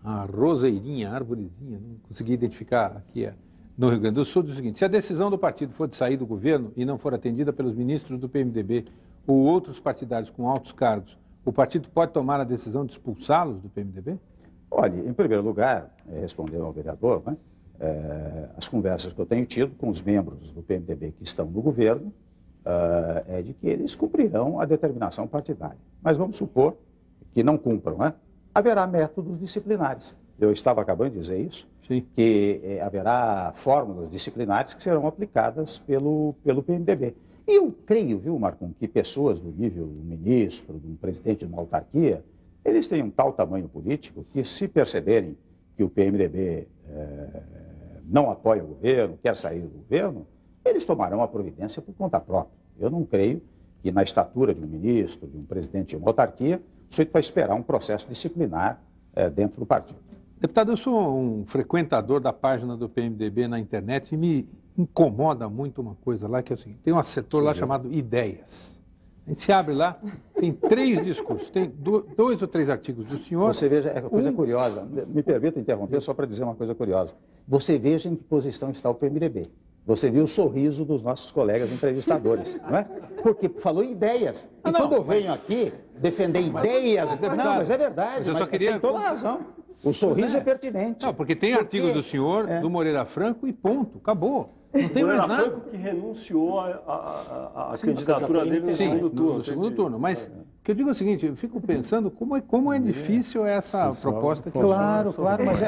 A Roseirinha, Arvorezinha, não consegui identificar aqui no Rio Grande do Sul, diz o seguinte: se a decisão do partido for de sair do governo e não for atendida pelos ministros do PMDB ou outros partidários com altos cargos, o partido pode tomar a decisão de expulsá-los do PMDB? Olha, em primeiro lugar, respondendo ao vereador, né? As conversas que eu tenho tido com os membros do PMDB que estão no governo é de que eles cumprirão a determinação partidária. Mas vamos supor que não cumpram, né? Haverá métodos disciplinares. Eu estava acabando de dizer isso, sim, que haverá fórmulas disciplinares que serão aplicadas pelo PMDB. E eu creio, viu, Marcon, que pessoas do nível do ministro, do presidente de uma autarquia, eles têm um tal tamanho político que, se perceberem que o PMDB não apoia o governo, quer sair do governo, eles tomarão a providência por conta própria. Eu não creio que na estatura de um ministro, de um presidente de uma autarquia, o sujeito vai esperar um processo disciplinar dentro do partido. Deputado, eu sou um frequentador da página do PMDB na internet e me incomoda muito uma coisa lá, que é o seguinte, tem um setor lá chamado Ideias. A gente se abre lá, tem 3 discursos, tem 2 ou 3 artigos do senhor. Você veja, é uma coisa curiosa, me permita interromper só para dizer uma coisa curiosa. Você veja em que posição está o PMDB. Você viu o sorriso dos nossos colegas entrevistadores, não é? Porque falou em ideias. E quando eu venho aqui defender ideias... Não, mas é verdade, mas eu só queria... tem toda a razão. O sorriso é pertinente. Não, porque tem artigos do senhor, do Moreira Franco e ponto, acabou. Não tem mais nada. Moreira Franco que renunciou à candidatura dele no segundo turno. No segundo turno, mas... O que eu digo é o seguinte, eu fico pensando como é difícil essa proposta que Claro,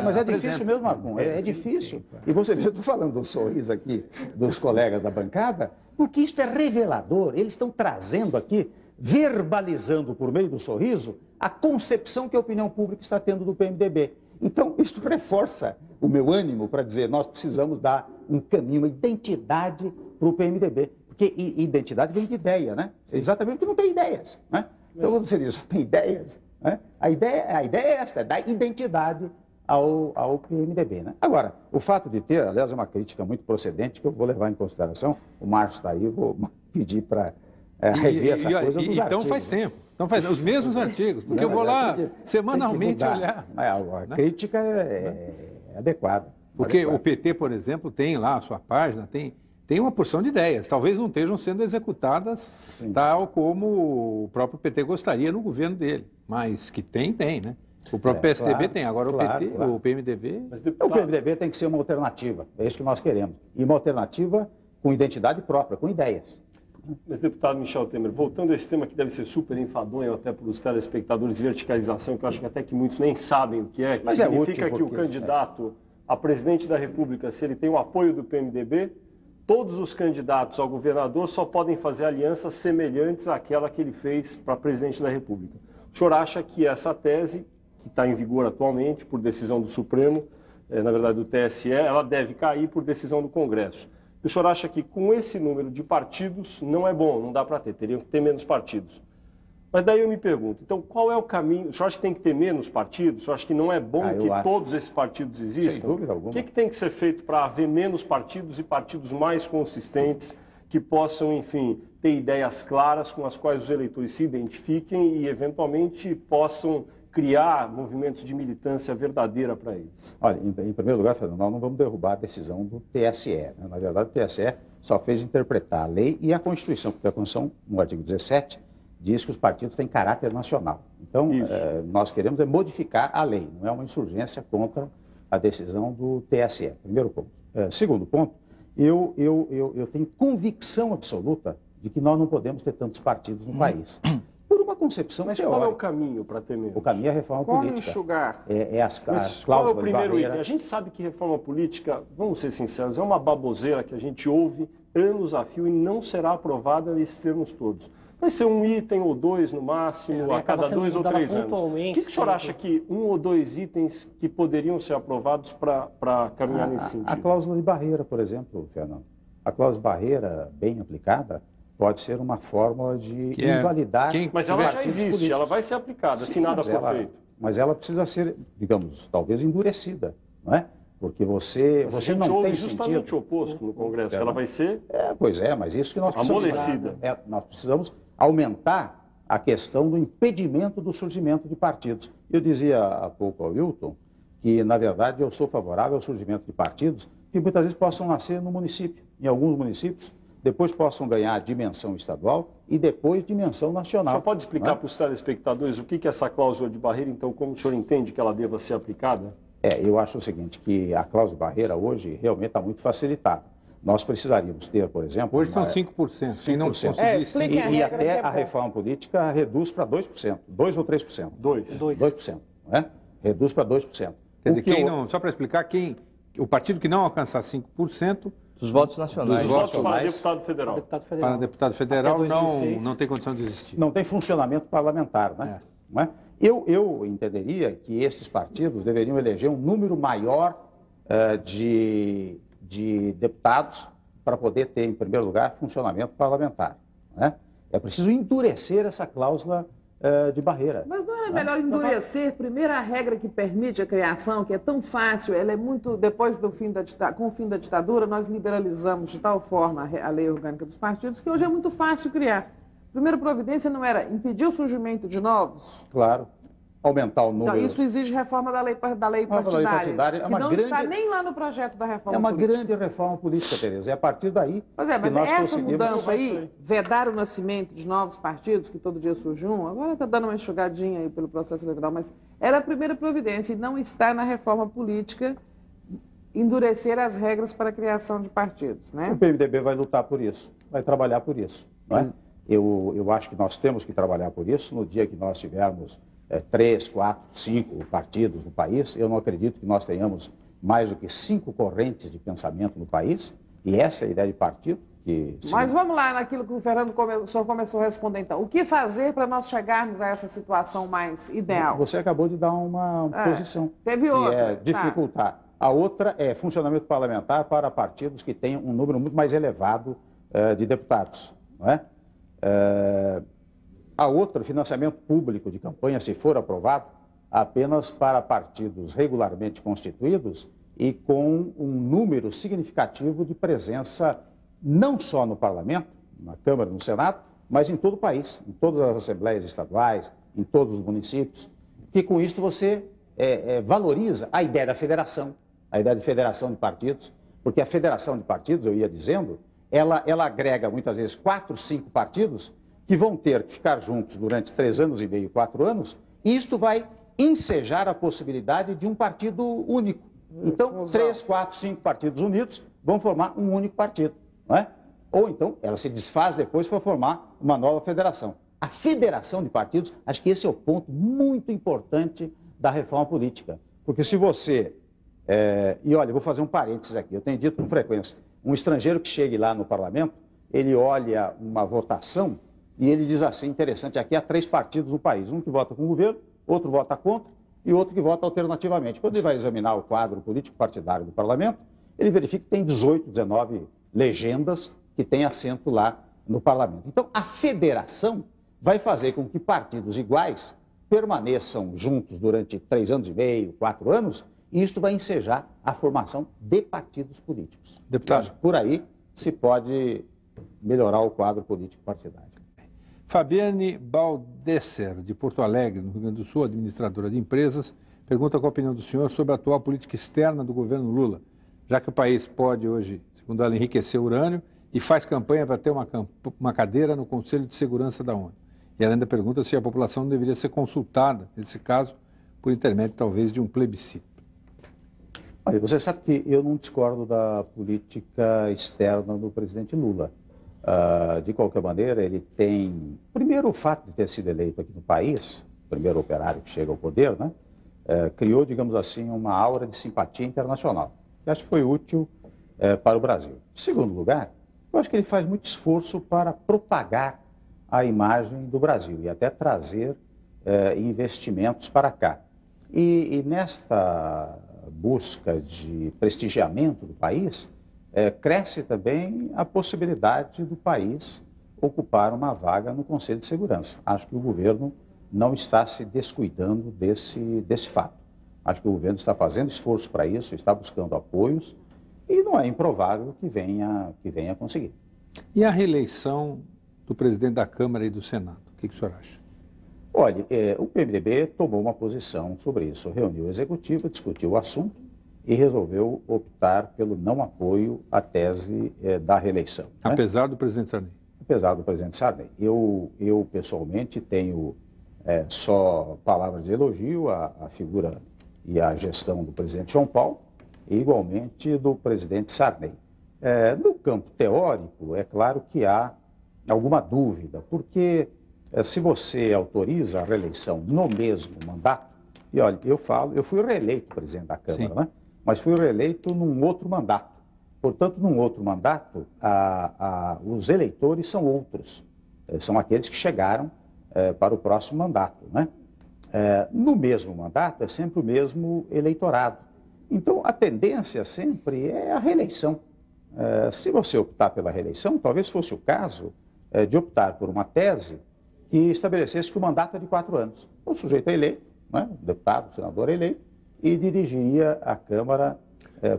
mas é difícil mesmo, Marcon, é difícil. E você vê, eu estou falando do sorriso aqui dos colegas da bancada, porque isso é revelador. Eles estão trazendo aqui, verbalizando por meio do sorriso, a concepção que a opinião pública está tendo do PMDB. Então, isso reforça o meu ânimo para dizer, nós precisamos dar um caminho, uma identidade para o PMDB. Porque identidade vem de ideia, né? Exatamente porque não tem ideias, né? Então, quando você diz, só tem ideias, né? A ideia é esta, é dar identidade ao PMDB, né? Agora, o fato de ter, aliás, é uma crítica muito procedente que eu vou levar em consideração, o Márcio está aí, vou pedir para rever essa coisa dos então artigos. Faz tempo, então faz os mesmos artigos, porque eu vou lá semanalmente olhar. A crítica é adequada. Porque o PT, por exemplo, tem lá a sua página, tem uma porção de ideias, talvez não estejam sendo executadas tal como o próprio PT gostaria no governo dele, mas que tem, né? O próprio PSDB tem, agora o PMDB... O PMDB tem que ser uma alternativa, é isso que nós queremos. E uma alternativa com identidade própria, com ideias. Mas, deputado Michel Temer, voltando a esse tema que deve ser super enfadonho até para os telespectadores, verticalização, que eu acho que até que muitos nem sabem o que é, que significa que o candidato a presidente da República, se ele tem o apoio do PMDB, todos os candidatos ao governador só podem fazer alianças semelhantes àquela que ele fez para presidente da República. O senhor acha que essa tese, que está em vigor atualmente por decisão do Supremo, na verdade do TSE, ela deve cair por decisão do Congresso? O senhor acha que com esse número de partidos não é bom, não dá para ter, teriam que ter menos partidos. Mas daí eu me pergunto, então qual é o caminho? O senhor acha que tem que ter menos partidos? O senhor acha que não é bom que todos esses partidos existam? Sem dúvida alguma. O que tem que ser feito para haver menos partidos e partidos mais consistentes que possam, enfim, ter ideias claras com as quais os eleitores se identifiquem e, eventualmente, possam criar movimentos de militância verdadeira para eles? Olha, em primeiro lugar, Fernando, nós não vamos derrubar a decisão do TSE. Né? Na verdade, o TSE só fez interpretar a lei e a Constituição, porque a Constituição, no artigo 17, diz que os partidos têm caráter nacional. Então, nós queremos modificar a lei, não é uma insurgência contra a decisão do TSE. Primeiro ponto. Segundo ponto, eu tenho convicção absoluta de que nós não podemos ter tantos partidos no país. Por uma concepção teórica. Mas qual é o caminho para ter menos? O caminho é a reforma política. Enxugar? As qual é o primeiro item? A gente sabe que reforma política, vamos ser sinceros, é uma baboseira que a gente ouve anos a fio e não será aprovada nesses termos todos. Vai ser um item ou dois no máximo, a cada 2 ou 3 anos. O que o senhor acha que 1 ou 2 itens que poderiam ser aprovados para caminhar nesse sentido? A cláusula de barreira, por exemplo, Fernando. A cláusula de barreira, bem aplicada, pode ser uma fórmula de invalidar... Mas ela já existe, políticos. Ela vai ser aplicada, se nada for feito. Mas ela precisa ser, digamos, talvez endurecida, não é? Porque você não tem justamente o oposto no Congresso, que ela vai ser... Pois é, mas isso que nós precisamos... Amolecida. Nós precisamos aumentar a questão do impedimento do surgimento de partidos. Eu dizia há pouco ao Wilton que, na verdade, eu sou favorável ao surgimento de partidos que muitas vezes possam nascer no município, em alguns municípios, depois possam ganhar dimensão estadual e depois dimensão nacional. O senhor pode explicar para os telespectadores o que é essa cláusula de barreira, então, como o senhor entende que ela deva ser aplicada? Eu acho o seguinte, que a cláusula de barreira hoje realmente está muito facilitada. Nós precisaríamos ter, por exemplo... Hoje são 5%. 5%. E até a reforma política reduz para 2%, 2 ou 3%. 2%. Não é? Reduz para 2%. Quer dizer, só para explicar, o partido que não alcançar 5%... Dos votos nacionais. Dos votos para deputado federal. Para deputado federal não tem condição de existir. Não tem funcionamento parlamentar, né? Não é? Eu entenderia que estes partidos deveriam eleger um número maior de deputados para poder ter, em primeiro lugar, funcionamento parlamentar. Né? É preciso endurecer essa cláusula de barreira. Mas não era melhor endurecer primeiro a regra que permite a criação, que é tão fácil, ela é muito, depois do fim com o fim da ditadura, nós liberalizamos de tal forma a lei orgânica dos partidos, que hoje é muito fácil criar. A primeira providência não era impedir o surgimento de novos? Claro. Aumentar o número... Então, isso exige reforma da lei partidária, que não está nem lá no projeto da reforma política. É uma grande reforma política, Tereza. É a partir daí mas que nós essa conseguimos... mudança aí, vedar o nascimento de novos partidos, que todo dia surge um, agora está dando uma enxugadinha aí pelo processo eleitoral, mas era a primeira providência e não está na reforma política endurecer as regras para a criação de partidos, né? O PMDB vai lutar por isso, vai trabalhar por isso, não é? Eu acho que nós temos que trabalhar por isso no dia que nós tivermos 3, 4, 5 partidos no país. Eu não acredito que nós tenhamos mais do que 5 correntes de pensamento no país, e essa é a ideia de partido. Mas vamos lá naquilo que o Fernando começou a responder, então. O que fazer para nós chegarmos a essa situação mais ideal? Você acabou de dar uma posição. Teve outra. Que é dificultar. Tá. A outra é funcionamento parlamentar para partidos que tenham um número muito mais elevado de deputados, não é? A outra, financiamento público de campanha, se for aprovado, apenas para partidos regularmente constituídos e com um número significativo de presença não só no Parlamento, na Câmara e no Senado, mas em todo o país, em todas as assembleias estaduais, em todos os municípios, que com isso você valoriza a ideia da federação, a ideia de federação de partidos, porque a federação de partidos, eu ia dizendo, ela agrega muitas vezes 4, 5 partidos que vão ter que ficar juntos durante 3 anos e meio, 4 anos, e isto vai ensejar a possibilidade de um partido único. Então, 3, 4, 5 partidos unidos vão formar um único partido, não é? Ou então, ela se desfaz depois para formar uma nova federação. A federação de partidos, acho que esse é o ponto muito importante da reforma política. Porque se você... e olha, eu vou fazer um parênteses aqui, eu tenho dito com frequência, um estrangeiro que chegue lá no parlamento, ele olha uma votação e ele diz assim, interessante, aqui há 3 partidos no país, um que vota com o governo, outro vota contra e outro que vota alternativamente. Quando ele vai examinar o quadro político partidário do parlamento, ele verifica que tem 18, 19 legendas que têm assento lá no parlamento. Então, a federação vai fazer com que partidos iguais permaneçam juntos durante 3 anos e meio, 4 anos, e isto vai ensejar a formação de partidos políticos. Deputado. Por aí se pode melhorar o quadro político partidário. Fabiane Baldesser, de Porto Alegre, no Rio Grande do Sul, administradora de empresas, pergunta qual a opinião do senhor sobre a atual política externa do governo Lula, já que o país pode hoje, segundo ela, enriquecer urânio e faz campanha para ter uma cadeira no Conselho de Segurança da ONU. E ela ainda pergunta se a população não deveria ser consultada, nesse caso, por intermédio talvez de um plebiscito. Olha, você sabe que eu não discordo da política externa do presidente Lula. De qualquer maneira, ele tem, primeiro, o fato de ter sido eleito aqui no país, o primeiro operário que chega ao poder, né, criou, digamos assim, uma aura de simpatia internacional, que acho que foi útil para o Brasil. Em segundo lugar, eu acho que ele faz muito esforço para propagar a imagem do Brasil e até trazer investimentos para cá. E nesta busca de prestigiamento do país, cresce também a possibilidade do país ocupar uma vaga no Conselho de Segurança. Acho que o governo não está se descuidando desse fato. Acho que o governo está fazendo esforço para isso, está buscando apoios e não é improvável que venha a conseguir. E a reeleição do presidente da Câmara e do Senado? O que o senhor acha? Olha, o PMDB tomou uma posição sobre isso, reuniu o executivo, discutiu o assunto e resolveu optar pelo não apoio à tese da reeleição. Apesar do presidente Sarney? Apesar do presidente Sarney. Eu pessoalmente, tenho só palavras de elogio à figura e à gestão do presidente João Paulo e, igualmente, do presidente Sarney. No campo teórico, é claro que há alguma dúvida, porque se você autoriza a reeleição no mesmo mandato, e olha, eu fui reeleito presidente da Câmara, né? Mas fui reeleito num outro mandato. Portanto, num outro mandato, os eleitores são outros. São aqueles que chegaram para o próximo mandato, né? No mesmo mandato, é sempre o mesmo eleitorado. Então, a tendência sempre é a reeleição. se você optar pela reeleição, talvez fosse o caso de optar por uma tese que estabelecesse que o mandato é de 4 anos. O sujeito é eleito, né, o deputado, o senador é eleito, e dirigiria a Câmara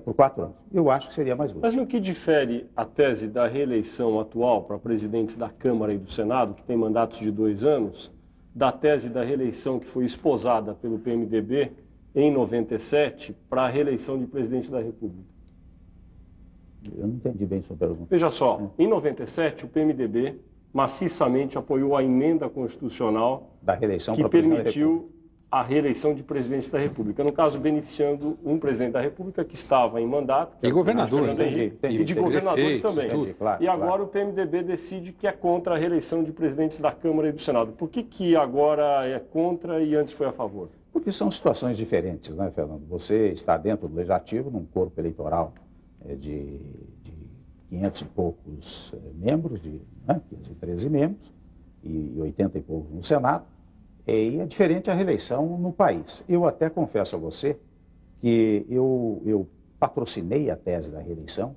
por 4 anos. Eu acho que seria mais útil. Mas no que difere a tese da reeleição atual para presidentes da Câmara e do Senado, que tem mandatos de 2 anos, da tese da reeleição que foi esposada pelo PMDB em 97 para a reeleição de presidente da República? Eu não entendi bem sua pergunta. Veja só, em 97 o PMDB maciçamente apoiou a emenda constitucional Da reeleição que para presidente da permitiu a reeleição de presidente da República. No caso, beneficiando um presidente da República que estava em mandato. E governador. Fernando Henrique, e de governadores também. Entendi, claro, E agora claro. o PMDB decide que é contra a reeleição de presidentes da Câmara e do Senado. Por que agora é contra e antes foi a favor? Porque são situações diferentes, né, Fernando? Você está dentro do Legislativo, num corpo eleitoral de 500 e poucos membros, 513 membros, e 80 e poucos no Senado, e é diferente a reeleição no país. Eu até confesso a você que eu patrocinei a tese da reeleição,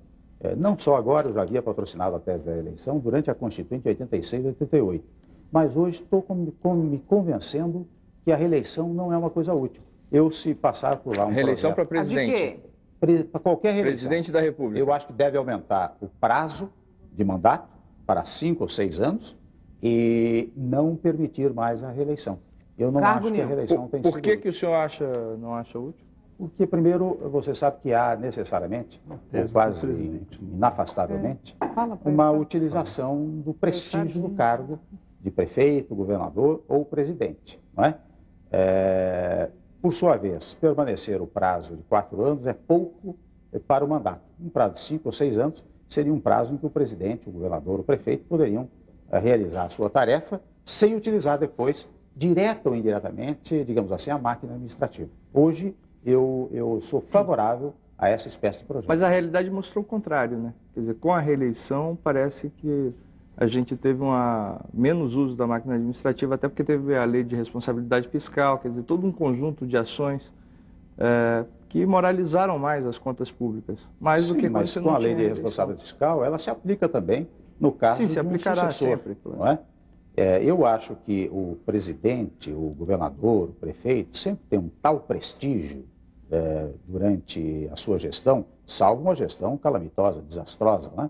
não só agora, eu já havia patrocinado a tese da reeleição durante a Constituinte de 86 e 88, mas hoje estou me convencendo que a reeleição não é uma coisa útil. Eu, se passar por lá um Reeleição para projeto... presidente. A de quê? Para qualquer reeleição. Presidente da República. Eu acho que deve aumentar o prazo de mandato para 5 ou 6 anos e não permitir mais a reeleição. Eu não Cargo acho que a nenhum. reeleição tem sido Por que útil. o senhor não acha útil? Porque, primeiro, você sabe que há necessariamente, ou quase inafastavelmente, Fala pra uma ele. utilização do prestígio do cargo de prefeito, governador ou presidente, não é? Por sua vez, permanecer o prazo de 4 anos é pouco para o mandato. Um prazo de 5 ou 6 anos seria um prazo em que o presidente, o governador, o prefeito poderiam realizar a sua tarefa sem utilizar depois, direta ou indiretamente, digamos assim, a máquina administrativa. Hoje, eu sou favorável a essa espécie de projeto. Mas a realidade mostrou o contrário, né? Quer dizer, com a reeleição, parece que a gente teve menos uso da máquina administrativa, até porque teve a lei de responsabilidade fiscal, quer dizer, todo um conjunto de ações que moralizaram mais as contas públicas. Mais do que quando mas você com não a lei tinha de reeleição. responsabilidade fiscal, ela se aplica também no caso Sim, se de um aplicará sucessor, sempre, claro. não é? Eu acho que o presidente, o governador, o prefeito, sempre tem um tal prestígio durante a sua gestão, salvo uma gestão calamitosa, desastrosa, né?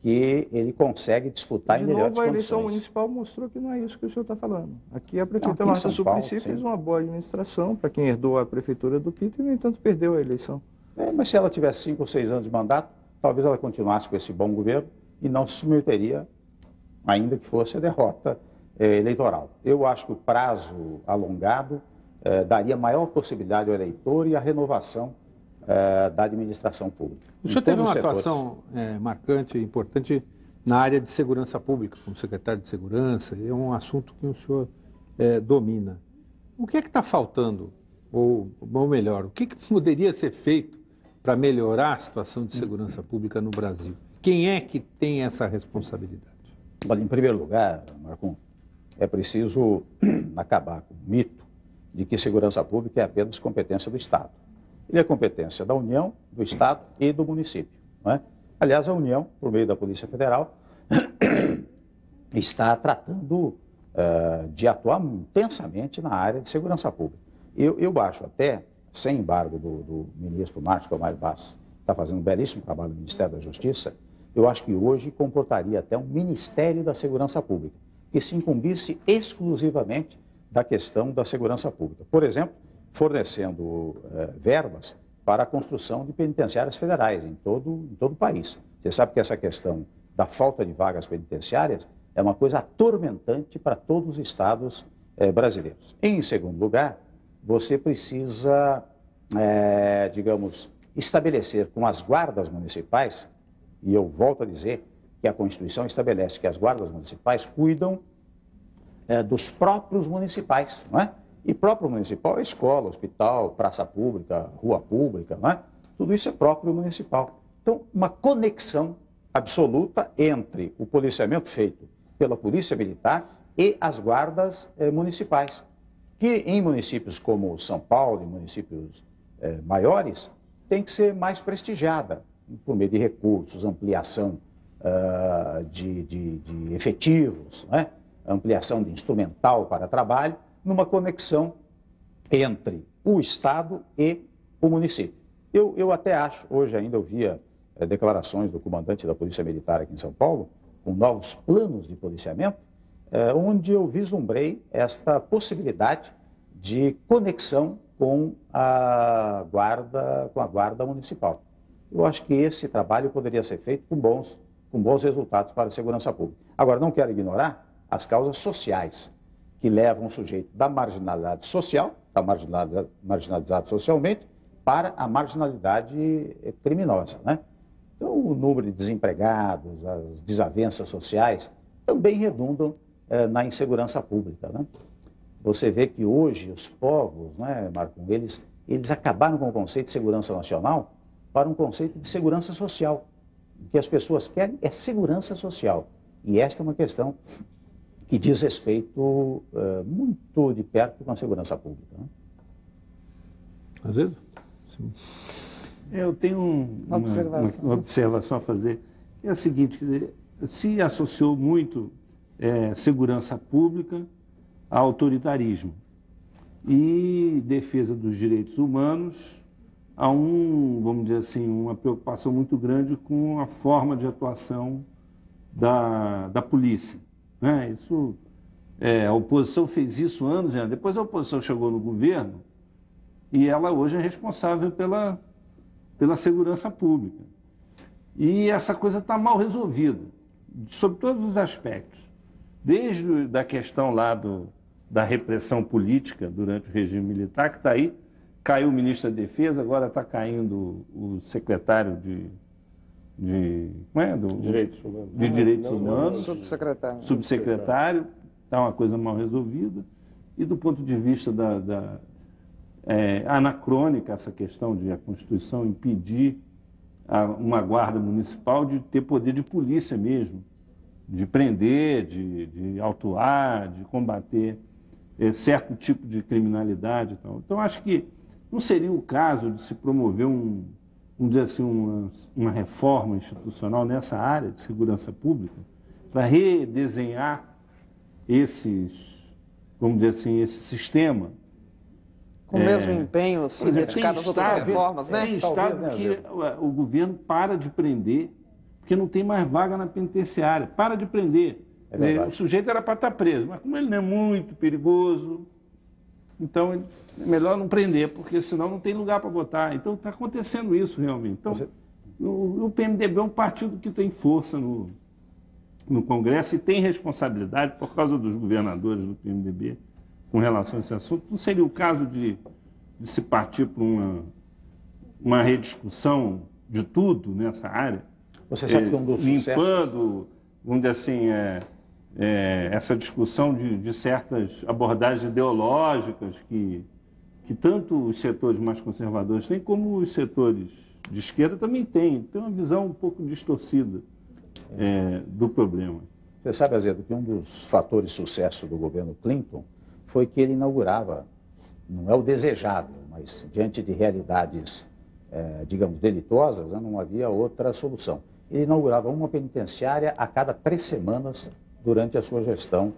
Que ele consegue disputar em melhores a eleição condições. municipal mostrou que não é isso que o senhor está falando. Aqui a prefeita Aqui em Marta São Paulo, Suplicy fez sim. uma boa administração para quem herdou a prefeitura do Pito e, no entanto, perdeu a eleição. Mas se ela tivesse 5 ou 6 anos de mandato, talvez ela continuasse com esse bom governo e não se submeteria, ainda que fosse a derrota eleitoral. Eu acho que o prazo alongado daria maior possibilidade ao eleitor e a renovação da administração pública. O senhor teve todos uma os setores. atuação marcante e importante na área de segurança pública, como secretário de segurança, é um assunto que o senhor domina. O que é que está faltando, ou melhor, o que poderia ser feito para melhorar a situação de segurança pública no Brasil? Quem é que tem essa responsabilidade? Olha, em primeiro lugar, Marcon, é preciso acabar com o mito de que segurança pública é apenas competência do Estado. Ele é competência da União, do Estado e do município. Não é? Aliás, a União, por meio da Polícia Federal, está tratando de atuar intensamente na área de segurança pública. Eu acho até, sem embargo do ministro Márcio Tomás Bastos, que está fazendo um belíssimo trabalho no Ministério da Justiça, eu acho que hoje comportaria até um Ministério da Segurança Pública, que se incumbisse exclusivamente da questão da segurança pública. Por exemplo, fornecendo verbas para a construção de penitenciárias federais em todo o país. Você sabe que essa questão da falta de vagas penitenciárias é uma coisa atormentante para todos os estados brasileiros. Em segundo lugar, você precisa, digamos, estabelecer com as guardas municipais, e eu volto a dizer que a Constituição estabelece que as guardas municipais cuidam dos próprios municipais, não é? E próprio municipal é escola, hospital, praça pública, rua pública, não é? Tudo isso é próprio municipal. Então, uma conexão absoluta entre o policiamento feito pela Polícia Militar e as guardas municipais, que em municípios como São Paulo, em municípios maiores, tem que ser mais prestigiada, por meio de recursos, ampliação de efetivos, né? Ampliação de instrumental para trabalho, numa conexão entre o Estado e o município. Eu até acho, hoje ainda eu via declarações do comandante da Polícia Militar aqui em São Paulo, com novos planos de policiamento, onde eu vislumbrei esta possibilidade de conexão com a guarda municipal. Eu acho que esse trabalho poderia ser feito com bons resultados para a segurança pública. Agora, não quero ignorar as causas sociais que levam o sujeito da marginalidade social, está marginalizado socialmente, para a marginalidade criminosa, né? Então, o número de desempregados, as desavenças sociais, também redundam na insegurança pública, né? Você vê que hoje os povos, né, Marco, eles acabaram com o conceito de segurança nacional para um conceito de segurança social. O que as pessoas querem é segurança social. E esta é uma questão que diz respeito muito de perto com a segurança pública, né? Às vezes? Sim. Eu tenho uma observação a fazer. É a seguinte, quer dizer, se associou muito segurança pública a autoritarismo e defesa dos direitos humanos a vamos dizer assim, uma preocupação muito grande com a forma de atuação da polícia, né? Isso, a oposição fez isso anos e anos. Depois a oposição chegou no governo e ela hoje é responsável pela segurança pública. E essa coisa está mal resolvida, sob todos os aspectos. Desde da questão lá da repressão política durante o regime militar, que está aí, caiu o ministro da Defesa, agora está caindo o secretário de Direitos Humanos. De Direitos Humanos. Subsecretário. Está uma coisa mal resolvida. E do ponto de vista anacrônica, essa questão de a Constituição impedir uma guarda municipal de ter poder de polícia mesmo, de prender, de autuar, de combater certo tipo de criminalidade e tal. Então, acho que não seria o caso de se promover vamos dizer assim, uma reforma institucional nessa área de segurança pública para redesenhar vamos dizer assim, esse sistema. Com o mesmo empenho, se dedicar às outras reformas, né? Tem estado que o governo para de prender, porque não tem mais vaga na penitenciária. Para de prender. O sujeito era para estar preso, mas como ele não é muito perigoso, então é melhor não prender, porque senão não tem lugar para botar. Então está acontecendo isso realmente. Então, o PMDB é um partido que tem força no Congresso e tem responsabilidade por causa dos governadores do PMDB com relação a esse assunto. Não seria o caso de se partir para uma rediscussão de tudo nessa área? Você sabe que um dos limpando, vamos dizer assim, essa discussão de certas abordagens ideológicas que tanto os setores mais conservadores têm, como os setores de esquerda também têm. Tem uma visão um pouco distorcida do problema. Você sabe, Azedo, que um dos fatores de sucesso do governo Clinton foi que ele inaugurava, não é o desejável, mas diante de realidades, digamos, delitosas, né, não havia outra solução. Ele inaugurava uma penitenciária a cada 3 semanas durante a sua gestão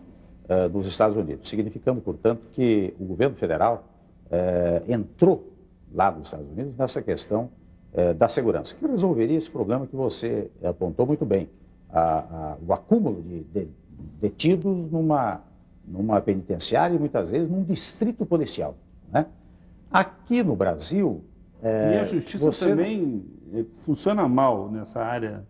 nos Estados Unidos, significando, portanto, que o governo federal entrou lá nos Estados Unidos nessa questão da segurança, que resolveria esse problema que você apontou muito bem, o acúmulo de detidos numa penitenciária e muitas vezes num distrito policial, né? Aqui no Brasil... e a justiça também funciona mal nessa área.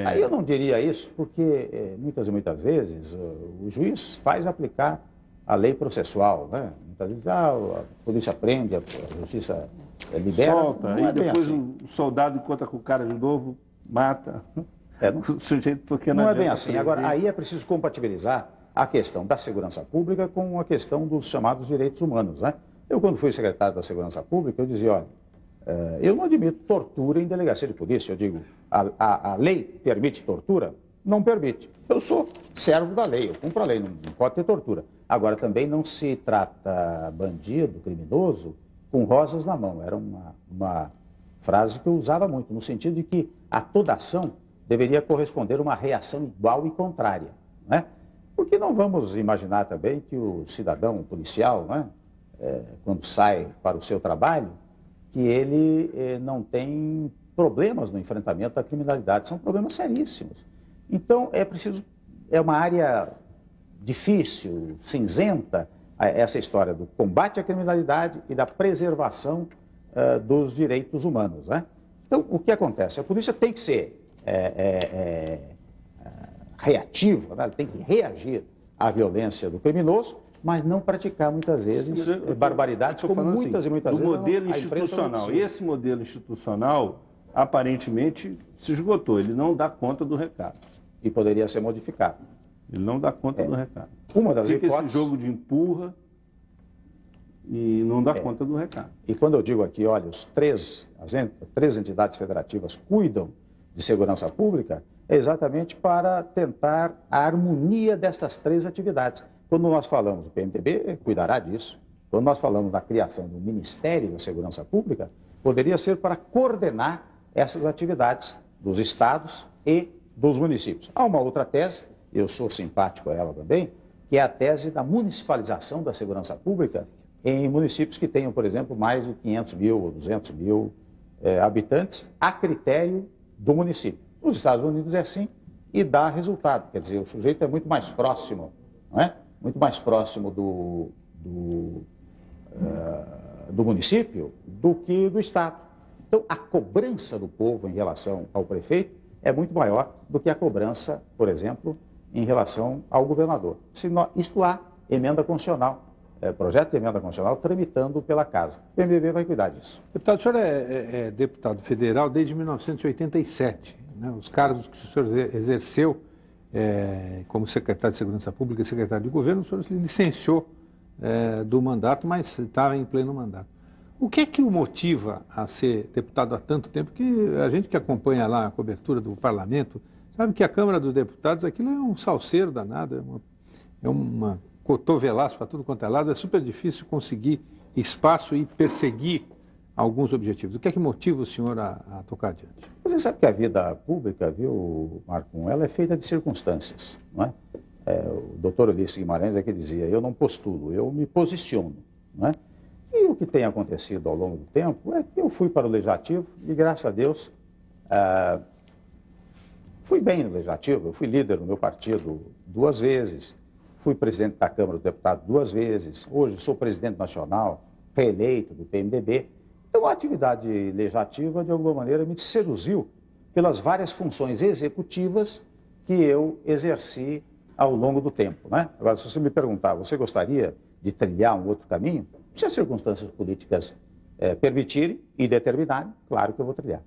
Aí eu não diria isso, porque muitas e muitas vezes o juiz faz aplicar a lei processual, né? Muitas vezes a polícia prende, a justiça libera. Solta, não é e depois assim. o soldado encontra com o cara de novo, mata o sujeito porque não é bem assim. Agora, aí é preciso compatibilizar a questão da segurança pública com a questão dos chamados direitos humanos, né? Eu, quando fui secretário da Segurança Pública, eu dizia, olha, eu não admito tortura em delegacia de polícia. Eu digo, a lei permite tortura? Não permite. Eu sou servo da lei, eu cumpro a lei, não pode ter tortura. Agora, também não se trata bandido, criminoso, com rosas na mão. Era frase que eu usava muito, no sentido de que a toda ação deveria corresponder uma reação igual e contrária, né? Porque não vamos imaginar também que o cidadão policial, né, quando sai para o seu trabalho, que ele não tem problemas no enfrentamento da criminalidade, são problemas seríssimos. Então, é uma área difícil, cinzenta, essa história do combate à criminalidade e da preservação dos direitos humanos, né? Então, o que acontece? A polícia tem que ser reativa, né? Ela tem que reagir à violência do criminoso, mas não praticar muitas vezes barbaridades, como muitas e muitas vezes do modelo institucional. E esse modelo institucional, aparentemente, se esgotou. Ele não dá conta do recado. E poderia ser modificado. Ele não dá conta do recado. Uma das hipóteses... esse jogo de empurra e não dá conta do recado. E quando eu digo aqui, olha, as três entidades federativas cuidam de segurança pública, é exatamente para tentar a harmonia destas três atividades. Quando nós falamos do PMDB, cuidará disso. Quando nós falamos da criação do Ministério da Segurança Pública, poderia ser para coordenar essas atividades dos estados e dos municípios. Há uma outra tese, eu sou simpático a ela também, que é a tese da municipalização da segurança pública em municípios que tenham, por exemplo, mais de 500 mil ou 200 mil habitantes, a critério do município. Nos Estados Unidos é assim e dá resultado, quer dizer, o sujeito é muito mais próximo, não é? Muito mais próximo do município do que do Estado. Então, a cobrança do povo em relação ao prefeito é muito maior do que a cobrança, por exemplo, em relação ao governador. Isto há emenda constitucional, projeto de emenda constitucional tramitando pela Casa. O PMDB vai cuidar disso. Deputado, o senhor é deputado federal desde 1987. Né? Os cargos que o senhor exerceu como secretário de Segurança Pública e secretário de Governo, o senhor se licenciou do mandato, mas estava em pleno mandato. O que é que o motiva a ser deputado há tanto tempo? Porque a gente que acompanha lá a cobertura do parlamento, sabe que a Câmara dos Deputados, aquilo é um salseiro danado, é uma cotovelaço para tudo quanto é lado, é super difícil conseguir espaço e perseguir alguns objetivos. O que é que motiva o senhor a tocar adiante? Você sabe que a vida pública, viu, Marco, ela é feita de circunstâncias, não é? O doutor Ulisses Guimarães é que dizia, eu não postulo, eu me posiciono, não é? E o que tem acontecido ao longo do tempo é que eu fui para o Legislativo e, graças a Deus, fui bem no Legislativo, eu fui líder no meu partido 2 vezes, fui presidente da Câmara dos Deputados 2 vezes, hoje sou presidente nacional, reeleito do PMDB. Então, a atividade legislativa, de alguma maneira, me seduziu pelas várias funções executivas que eu exerci ao longo do tempo, né? Agora, se você me perguntar, você gostaria de trilhar um outro caminho? Se as circunstâncias políticas permitirem e determinarem, claro que eu vou trilhar.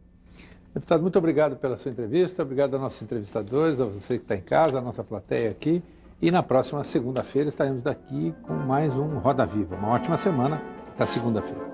Deputado, muito obrigado pela sua entrevista, obrigado aos nossos entrevistadores, a você que está em casa, a nossa plateia aqui. E na próxima segunda-feira estaremos daqui com mais um Roda Viva. Uma ótima semana, até segunda-feira.